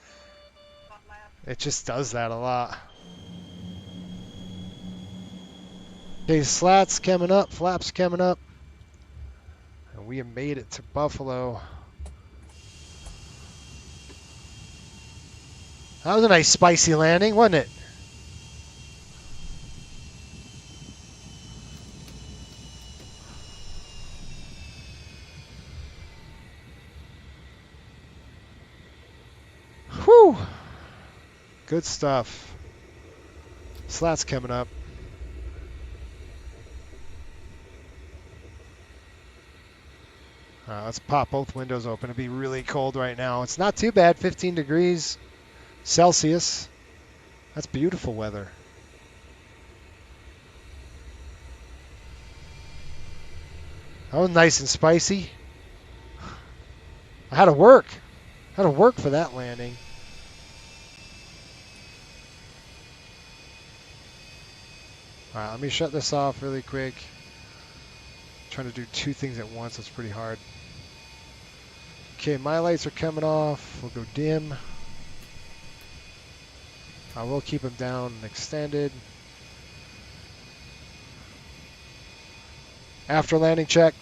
it just does that a lot. Okay, slats coming up, flaps coming up. And we have made it to Buffalo. That was a nice spicy landing, wasn't it? Whew. Good stuff. Slats coming up. Let's pop both windows open. It'd be really cold right now. It's not too bad, 15 degrees Celsius. That's beautiful weather. That was nice and spicy. I had to work. I had to work for that landing. All right, let me shut this off really quick. Trying to do two things at once. That's pretty hard. Okay, my lights are coming off. We'll go dim. I will keep them down and extended. After landing check.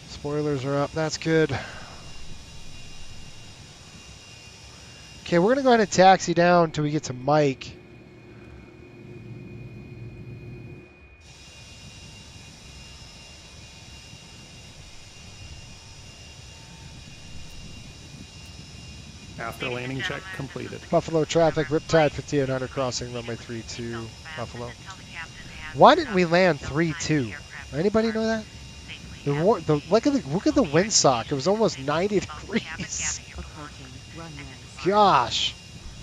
Spoilers are up. That's good. Okay, we're going to go ahead and taxi down until we get to Mike. After landing check completed. Buffalo traffic, Riptide 5800 crossing runway 32, Buffalo. Why didn't we land 32? Anybody know that? Look at the windsock. It was almost 90 degrees. Approaching runway. Gosh.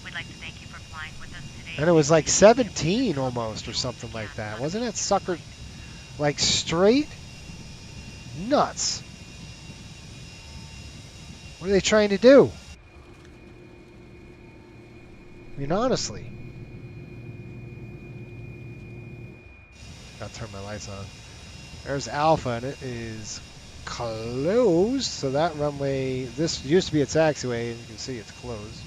We'd like to thank you for flying with us today. And it was like 17 almost or something like that. Wasn't it, sucker? Like straight nuts. What are they trying to do? I mean, honestly. Gotta turn my lights on. There's Alpha, and it is closed. So that runway, this used to be a taxiway, and you can see it's closed.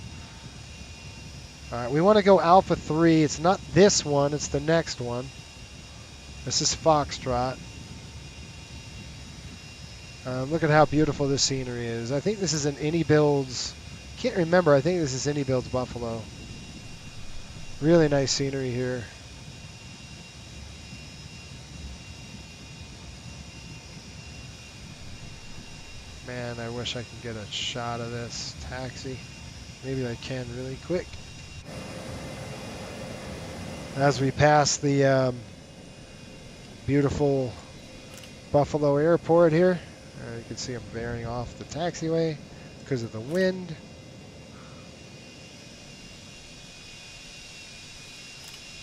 All right, we want to go Alpha 3. It's not this one, it's the next one. This is Foxtrot. Look at how beautiful this scenery is. I think this is an Builds. Can't remember. I think this is Builds Buffalo. Really nice scenery here. Man, I wish I could get a shot of this taxi. Maybe I can really quick. As we pass the beautiful Buffalo Airport here, you can see I'm veering off the taxiway because of the wind.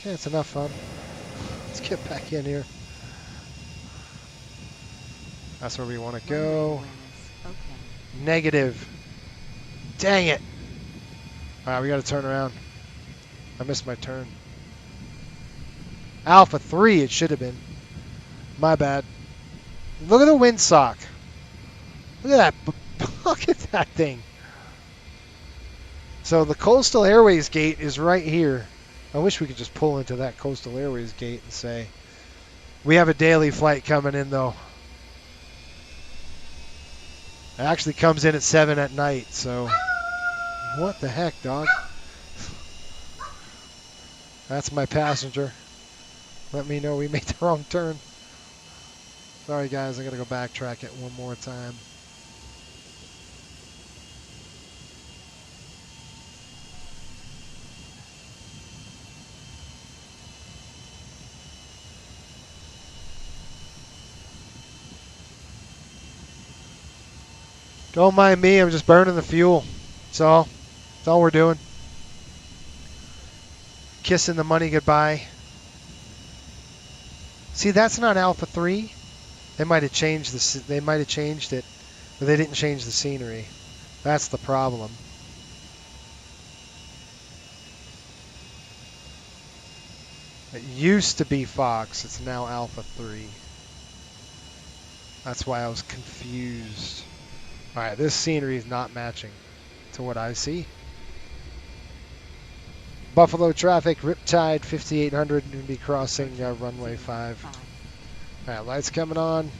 Okay, it's enough fun. Let's get back in here. That's where we want to go. Okay. Negative. Dang it. All right, we got to turn around. I missed my turn. Alpha 3 it should have been. My bad. Look at the windsock. Look at that. Look at that thing. So the Coastal Airways gate is right here. I wish we could just pull into that Coastal Airways gate and say, we have a daily flight coming in though. It actually comes in at 7 at night, so what the heck, dog? That's my passenger. Let me know we made the wrong turn. Sorry guys, I gotta go backtrack it one more time. Don't mind me, I'm just burning the fuel. That's all. That's all we're doing. Kissing the money goodbye. See, that's not Alpha 3. They might have changed they might have changed it, but they didn't change the scenery. That's the problem. It used to be Fox. It's now Alpha 3. That's why I was confused. All right, this scenery is not matching to what I see. Buffalo traffic, Riptide 5800, going to be crossing runway 5. All right, lights coming on.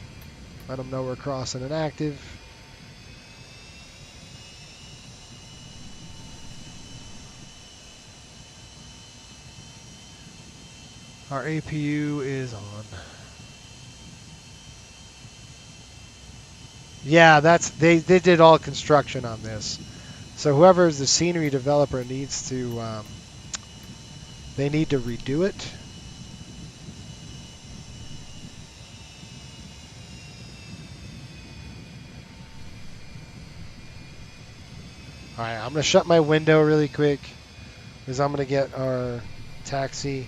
Let them know we're crossing an active. Our APU is on. Yeah, they did all construction on this. So whoever is the scenery developer needs to they need to redo it. All right, I'm gonna shut my window really quick because I'm gonna get our taxi.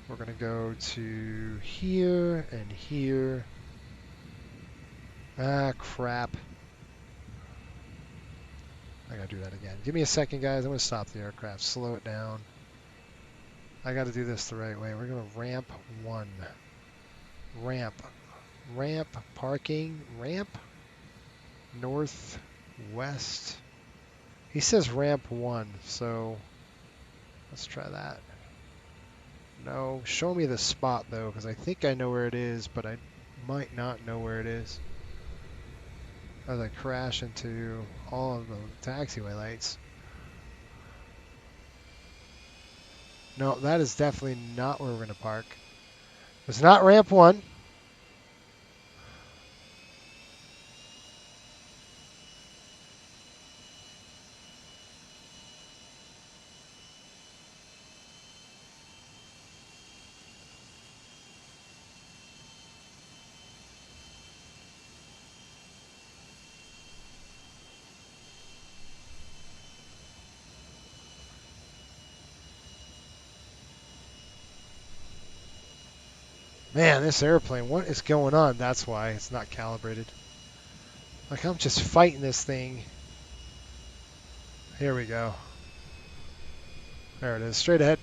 We're gonna go to here and here. Ah, crap. I gotta do that again. Give me a second, guys. I'm gonna stop the aircraft, slow it down. I gotta do this the right way. We're gonna ramp 1. Ramp. Ramp, parking, ramp, northwest. He says ramp 1, so let's try that. No, show me the spot though, because I think I know where it is, but I might not know where it is. As I crash into all of the taxiway lights. No, that is definitely not where we're going to park. It's not ramp 1. Man, this airplane, what is going on? That's why it's not calibrated. Like, I'm just fighting this thing. Here we go. There it is, straight ahead.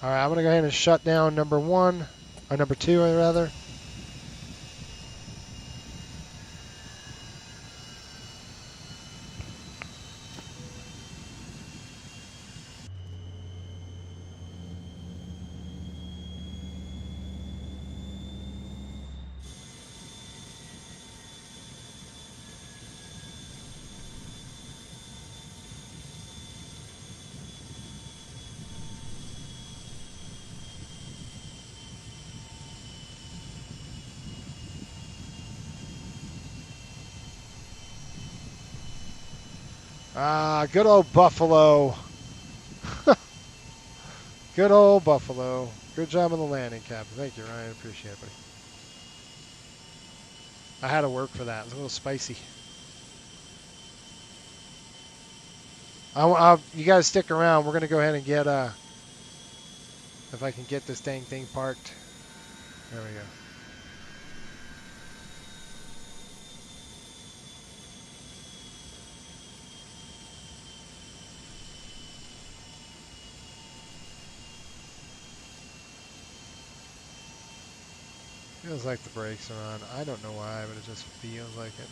All right, I'm going to go ahead and shut down number 1, or number 2, rather. Ah, good old Buffalo. Good old Buffalo. Good job on the landing, Captain. Thank you, Ryan. Appreciate it, buddy. I had to work for that. It was a little spicy. You guys stick around. We're going to go ahead and get, if I can get this dang thing parked. There we go. Feels like the brakes are on. I don't know why, but it just feels like it.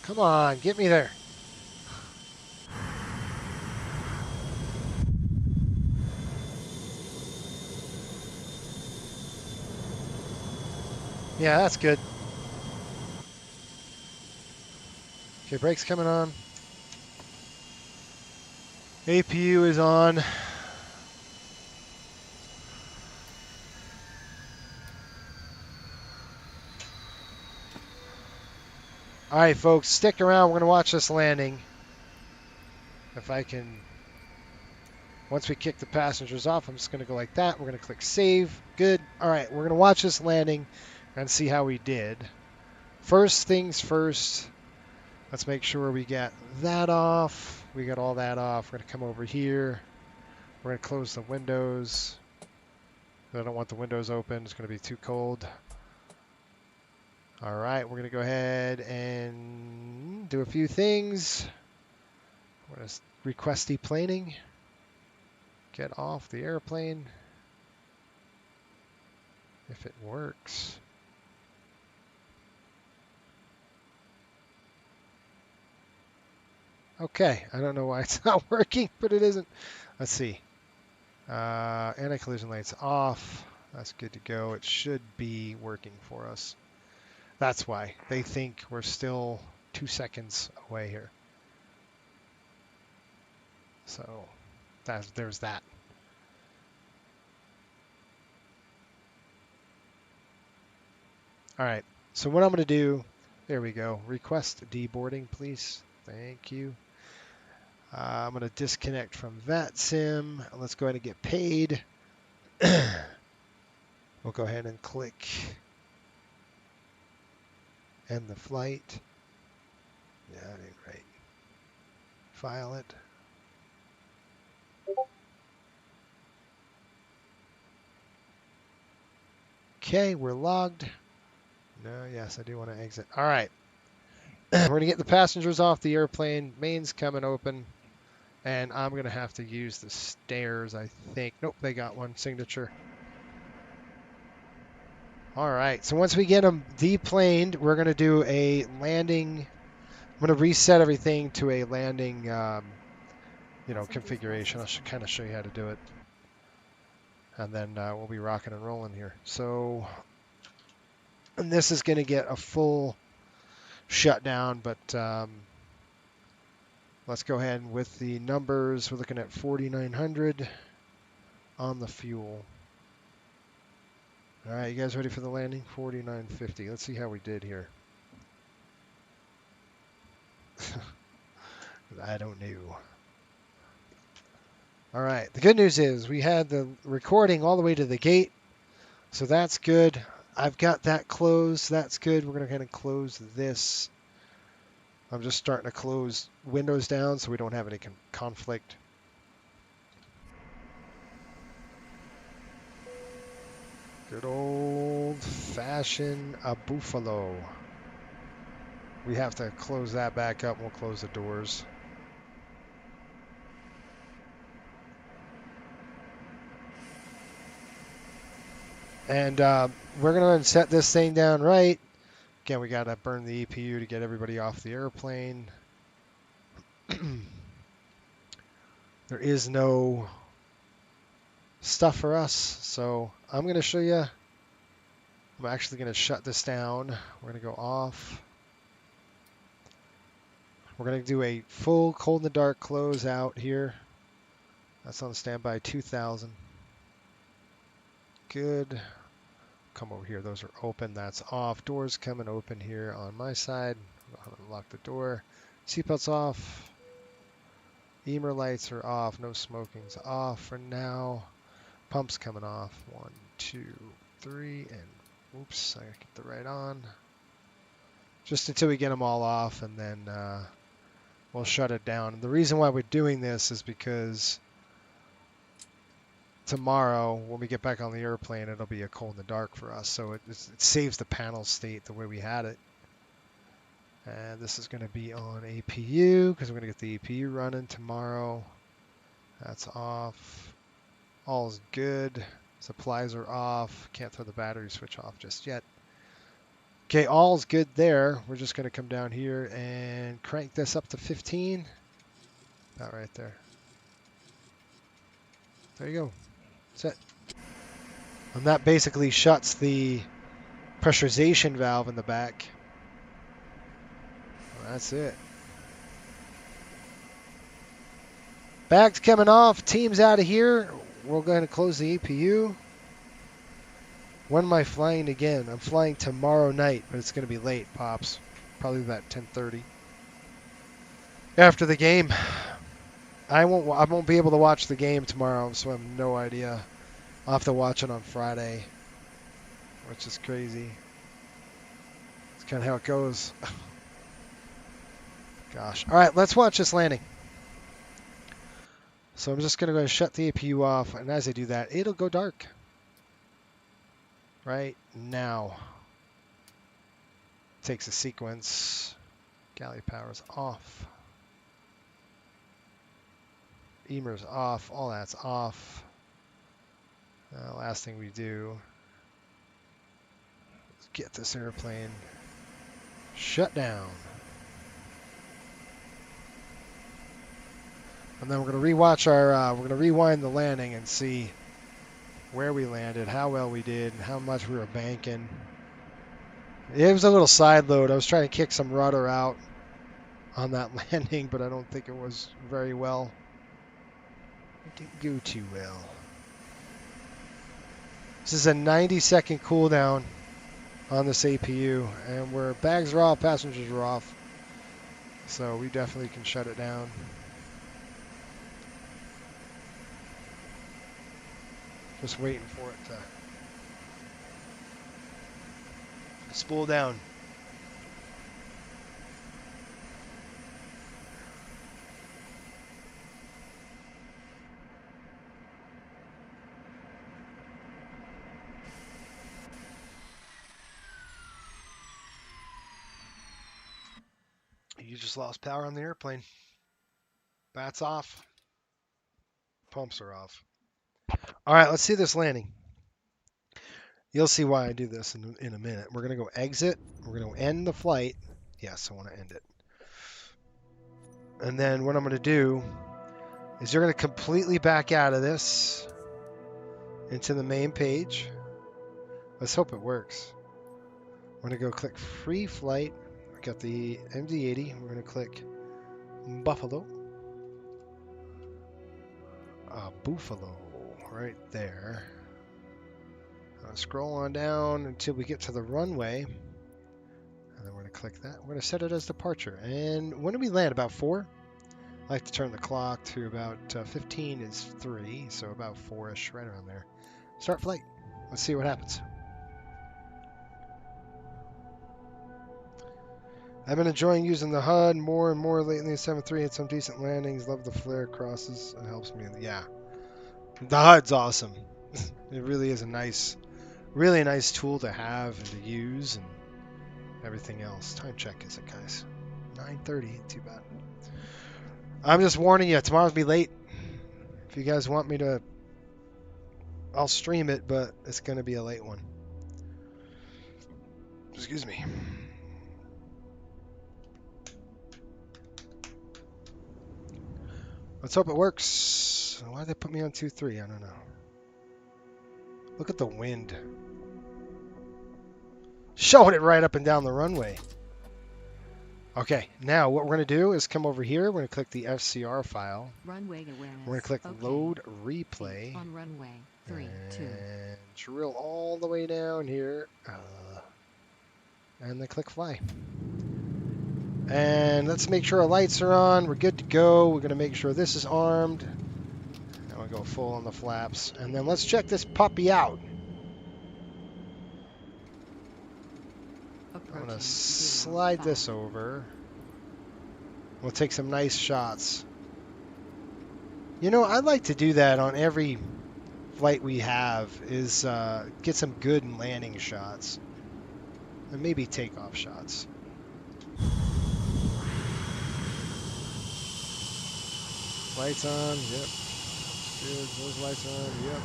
Come on, get me there. Yeah, that's good. Okay, brakes coming on. APU is on. All right, folks, stick around. We're going to watch this landing. if I can, once we kick the passengers off, I'm just going to go like that. We're going to click save. Good. All right, we're going to watch this landing and see how we did. First things first, let's make sure we get that off. We got all that off. We're going to come over here. We're going to close the windows. I don't want the windows open. It's going to be too cold. All right, we're going to go ahead and do a few things. We're going to request deplaning. Get off the airplane. If it works. Okay, I don't know why it's not working, but it isn't. Let's see. Anti-collision lights off. That's good to go. It should be working for us. That's why. They think we're still 2 seconds away here. So there's that. All right. So what I'm going to do, there we go. Request deboarding, please. Thank you. I'm going to disconnect from VATSIM. Let's go ahead and get paid. We'll go ahead and click end the flight. Yeah, that ain't right. File it. Okay, we're logged. No, yes, I do want to exit. All right. We're going to get the passengers off the airplane. Main's coming open. And I'm going to have to use the stairs, I think. Nope, they got one signature. All right, so once we get them deplaned, we're going to do a landing. I'm going to reset everything to a landing, configuration. I'll kind of show you how to do it. And then we'll be rocking and rolling here. So, and this is going to get a full shutdown, but let's go ahead with the numbers. We're looking at 4,900 on the fuel. All right, you guys ready for the landing? 4,950. Let's see how we did here. I don't know. All right, the good news is we had the recording all the way to the gate, so that's good. I've got that closed. That's good. We're going to kind of close this. I'm just starting to close windows down so we don't have any conflict. Good old-fashioned a buffalo. We have to close that back up. We'll close the doors. And we're going to set this thing down right. Again, we got to burn the EPU to get everybody off the airplane. There is no stuff for us, so I'm going to show you. I'm actually going to shut this down. We're going to go off. We're going to do a full cold in the dark close out here. That's on standby 2,000. Good. Come over here. Those are open. That's off. Doors coming open here on my side. I'm going to lock the door. Seatbelts off. Emer lights are off. No smoking's off for now. Pumps coming off. 1, 2, 3, and oops, I gotta get the right on. Just until we get them all off, and then we'll shut it down. And the reason why we're doing this is because tomorrow, when we get back on the airplane, it'll be a cold in the dark for us. So it saves the panel state the way we had it. And this is going to be on APU because we're going to get the APU running tomorrow. That's off. All's good. Supplies are off. Can't throw the battery switch off just yet. Okay, all's good there. We're just going to come down here and crank this up to 15. About right there. There you go. That's it. And that basically shuts the pressurization valve in the back. Well, that's it. Bag's coming off. Team's out of here. We're going to close the APU. When am I flying again? I'm flying tomorrow night, but it's going to be late, Pops. Probably about 10:30. After the game. I won't be able to watch the game tomorrow, so I have no idea. I'll have to watch it on Friday, which is crazy. It's kind of how it goes. Gosh. All right, let's watch this landing. So I'm just going to go and shut the APU off, and as I do that, it'll go dark. Right now. Takes a sequence. Galley power's off. Emer's off. All that's off. Last thing we do is get this airplane shut down. And then we're going to rewatch our, we're going to rewind the landing and see where we landed, how well we did, and how much we were banking. It was a little side load. I was trying to kick some rudder out on that landing, but I don't think it was very well. It didn't go too well. This is a 90-second cooldown on this APU, and where bags are off, passengers are off. So we definitely can shut it down. Just waiting for it to spool down. You just lost power on the airplane. Bats off. Pumps are off. All right, let's see this landing. You'll see why I do this in a minute. We're going to go exit. We're going to end the flight. Yes, I want to end it. And then what I'm going to do is you're going to completely back out of this into the main page. Let's hope it works. We're going to go click free flight. We got the MD-80. We're going to click Buffalo. Buffalo right there. Scroll on down until we get to the runway. And then we're going to click that. We're going to set it as departure. And when do we land? About 4? I like to turn the clock to about 15 is 3. So about 4-ish, right around there. Start flight. Let's see what happens. I've been enjoying using the HUD more and more lately. 7.3 had some decent landings. Love the flare crosses. It helps me. Yeah. The HUD's awesome. It really is a nice, really nice tool to have and to use and everything else. Time check is it, guys? 9:30. Ain't too bad. I'm just warning you. Tomorrow's be late. If you guys want me to, I'll stream it, but it's going to be a late one. Excuse me. Let's hope it works. Why did they put me on 2-3? I don't know. Look at the wind. Showing it right up and down the runway. Okay, now what we're going to do is come over here. We're going to click the FCR file. Runway awareness. We're going to click Okay. Load Replay. On runway 3, 2. And drill all the way down here. And then click Fly. And let's make sure our lights are on. We're good to go. We're going to make sure this is armed. And we'll go full on the flaps. And then let's check this puppy out. I'm going to slide this over. We'll take some nice shots. You know, I'd like to do that on every flight we have, is get some good landing shots. And maybe takeoff shots. Lights on, yep. Good, those lights on, yep.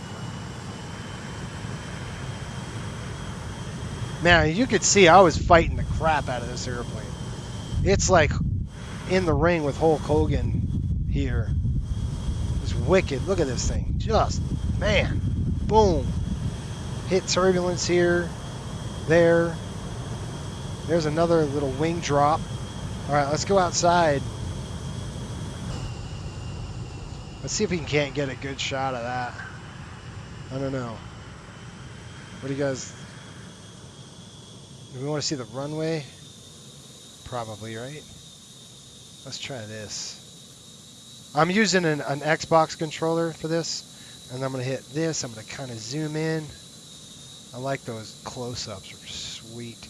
Man, you could see I was fighting the crap out of this airplane. It's like in the ring with Hulk Hogan here. It's wicked. Look at this thing. Just, man, boom. Hit turbulence here, there. There's another little wing drop. All right, let's go outside. Let's see if we can't get a good shot of that. I don't know. What do you guys... Do we want to see the runway? Probably, right? Let's try this. I'm using an Xbox controller for this, and I'm going to hit this. I'm going to kind of zoom in. I like those close-ups. Are sweet.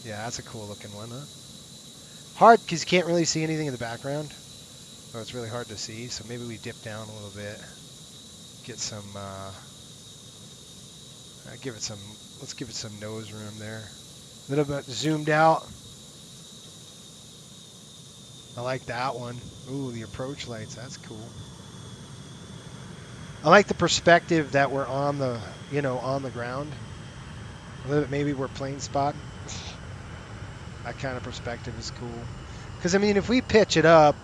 Yeah, that's a cool looking one, huh? Hard because you can't really see anything in the background. So it's really hard to see. So maybe we dip down a little bit. Get some, let's give it some nose room there. A little bit zoomed out. I like that one. Ooh, the approach lights. That's cool. I like the perspective that we're on the, on the ground. A little bit, maybe we're plane spotting. That kind of perspective is cool. Because, I mean, if we pitch it up,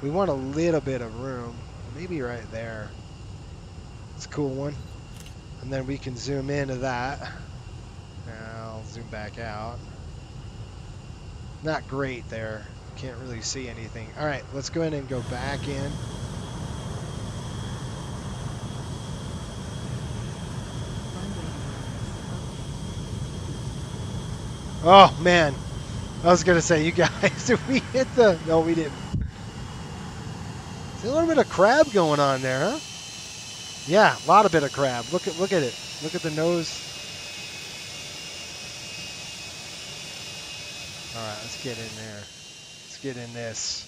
we want a little bit of room. Maybe right there. It's a cool one. And then we can zoom into that. Now I'll zoom back out. Not great there. Can't really see anything. All right, let's go ahead and go back in. Oh, man. I was going to say, you guys, did we hit the... No, we didn't. There's a little bit of crab going on there, huh? Yeah, a lot of bit of crab. Look at it. Look at the nose. All right, let's get in there. Let's get in this.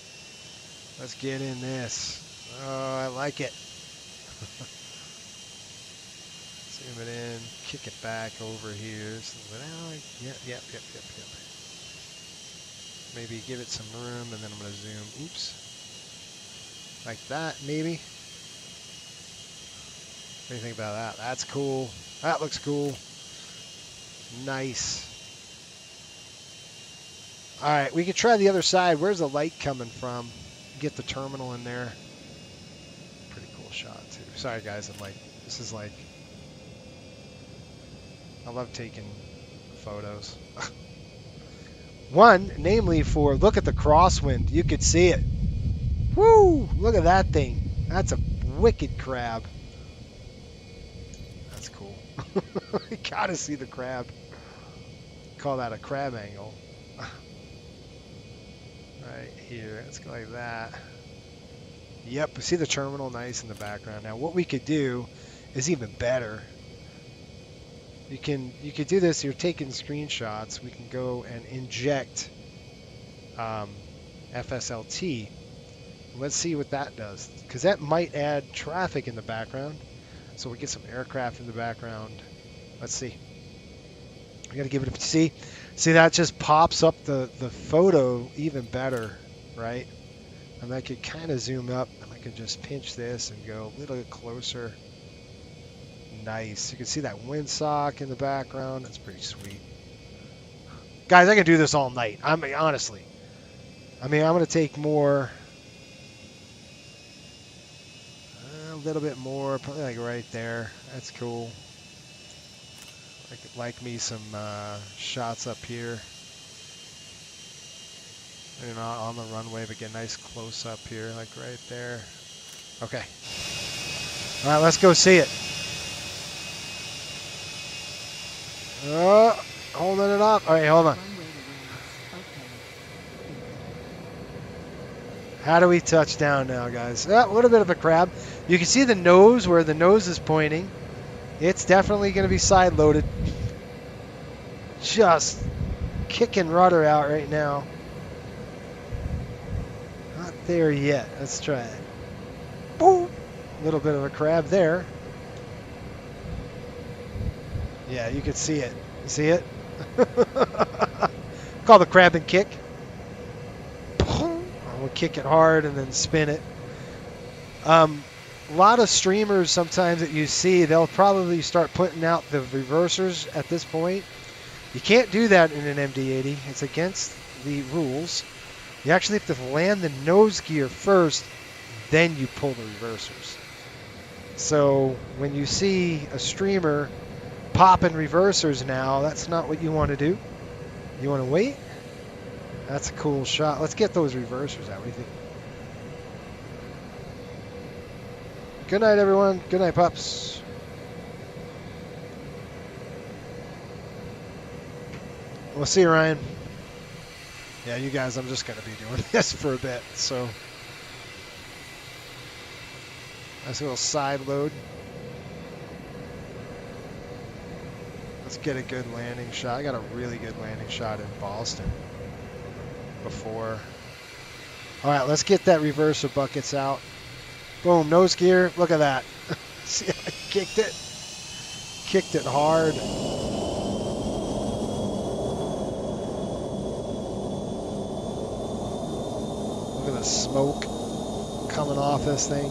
Let's get in this. Oh, I like it. Zoom it in. Kick it back over here. Yep. Maybe give it some room, and then I'm going to zoom. Oops. Like that, maybe. What do you think about that? That's cool. That looks cool. Nice. All right, we can try the other side. Where's the light coming from? Get the terminal in there. Pretty cool shot, too. Sorry, guys. This is like... I love taking photos. One, namely for, look at the crosswind. You could see it. Woo! Look at that thing. That's a wicked crab. That's cool. You gotta see the crab. Call that a crab angle. Right here. Let's go like that. Yep. See the terminal nice in the background. Now what we could do is even better. You could do this. You're taking screenshots. We can go and inject FSLT. Let's see what that does, because that might add traffic in the background. So we get some aircraft in the background. Let's see. We got to give it a see. See, that just pops up the photo even better, right? And I could kind of zoom up, and I could just pinch this and go a little bit closer. Nice. You can see that windsock in the background. That's pretty sweet. Guys, I can do this all night. I mean, honestly. I mean, I'm going to take more. A little bit more. Probably like right there. That's cool. Like me some shots up here. You know, on the runway, but get a nice close up here, like right there. Okay. All right, let's go see it. Holding it up. All right, hold on. How do we touch down now, guys? A little bit of a crab. You can see the nose, where the nose is pointing. It's definitely going to be side loaded. Just kicking rudder out right now. Not there yet. Let's try it. Boom. A little bit of a crab there. Yeah, you can see it. You see it? Call the crab and kick. We'll kick it hard and then spin it. A lot of streamers sometimes that you see, they'll probably start putting out the reversers at this point. You can't do that in an MD-80. It's against the rules. You actually have to land the nose gear first, then you pull the reversers. So when you see a streamer popping reversers now, that's not what you want to do. You want to wait. That's a cool shot. Let's get those reversers out. What do you think? Good night, everyone. Good night, pups. We'll see you, Ryan. Yeah, you guys, I'm just going to be doing this for a bit. So, nice little side load. Let's get a good landing shot. I got a really good landing shot in Boston before. All right, let's get that reverser buckets out. Boom, nose gear. Look at that. See, I kicked it. Kicked it hard. Look at the smoke coming off this thing.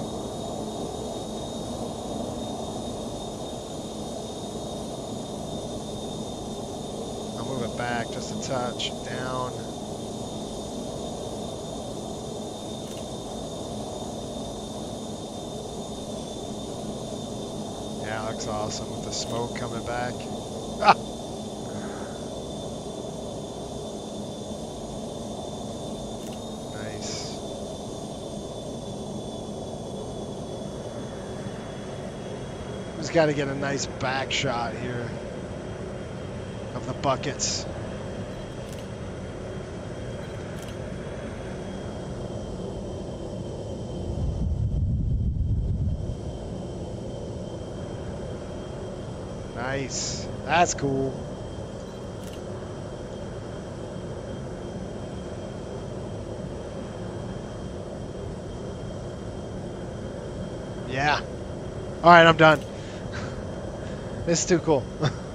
I'll move it back just a touch. Down. Yeah, looks awesome with the smoke coming back. Ah! Nice. Just got to get a nice back shot here of the buckets. Nice. That's cool. Yeah. All right, I'm done. This is too cool.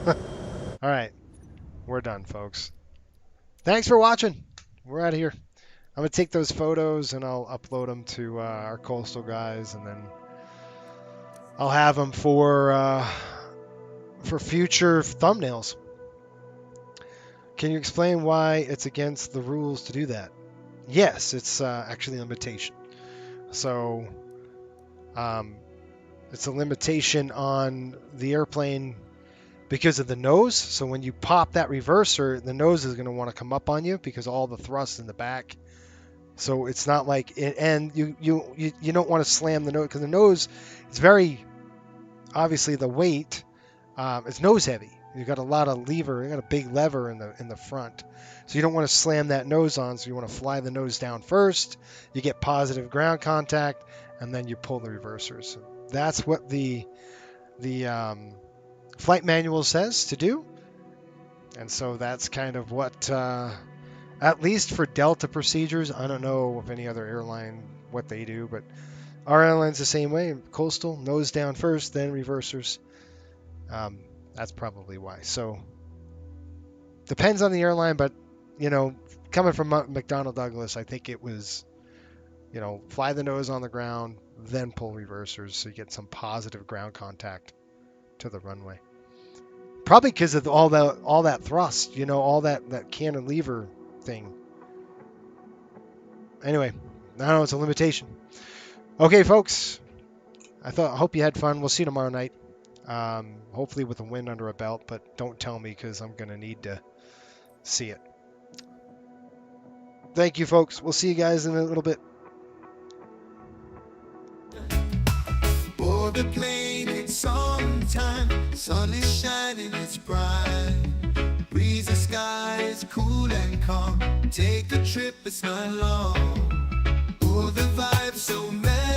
All right. We're done, folks. Thanks for watching. We're out of here. I'm going to take those photos and I'll upload them to our coastal guys, and then I'll have them for future thumbnails. Can you explain why it's against the rules to do that? Yes, it's actually a limitation. So it's a limitation on the airplane because of the nose. So when you pop that reverser, the nose is going to want to come up on you because all the thrust in the back. So it's not like it, and you don't want to slam the nose, because the nose is very obviously the weight. It's nose heavy. You've got a lot of lever. You got a big lever in the front, so you don't want to slam that nose on. So you want to fly the nose down first. You get positive ground contact, and then you pull the reversers. That's what the flight manual says to do, and so that's kind of what, at least for Delta procedures. I don't know of any other airline what they do, but our airline's the same way. Coastal, nose down first, then reversers. That's probably why. So depends on the airline, but coming from McDonnell Douglas, I think it was, fly the nose on the ground, then pull reversers, so you get some positive ground contact to the runway. Probably because of all that thrust, all that cantilever thing. Anyway, I know it's a limitation. Okay, folks. I hope you had fun. We'll see you tomorrow night. Hopefully with a win under a belt, but don't tell me because I'm going to need to see it. Thank you, folks. We'll see you guys in a little bit. Board the plane, it's summertime. Sun is shining, it's bright. Breeze, the sky is cool and calm. Take the trip, it's not long. Oh, the vibe's so magic.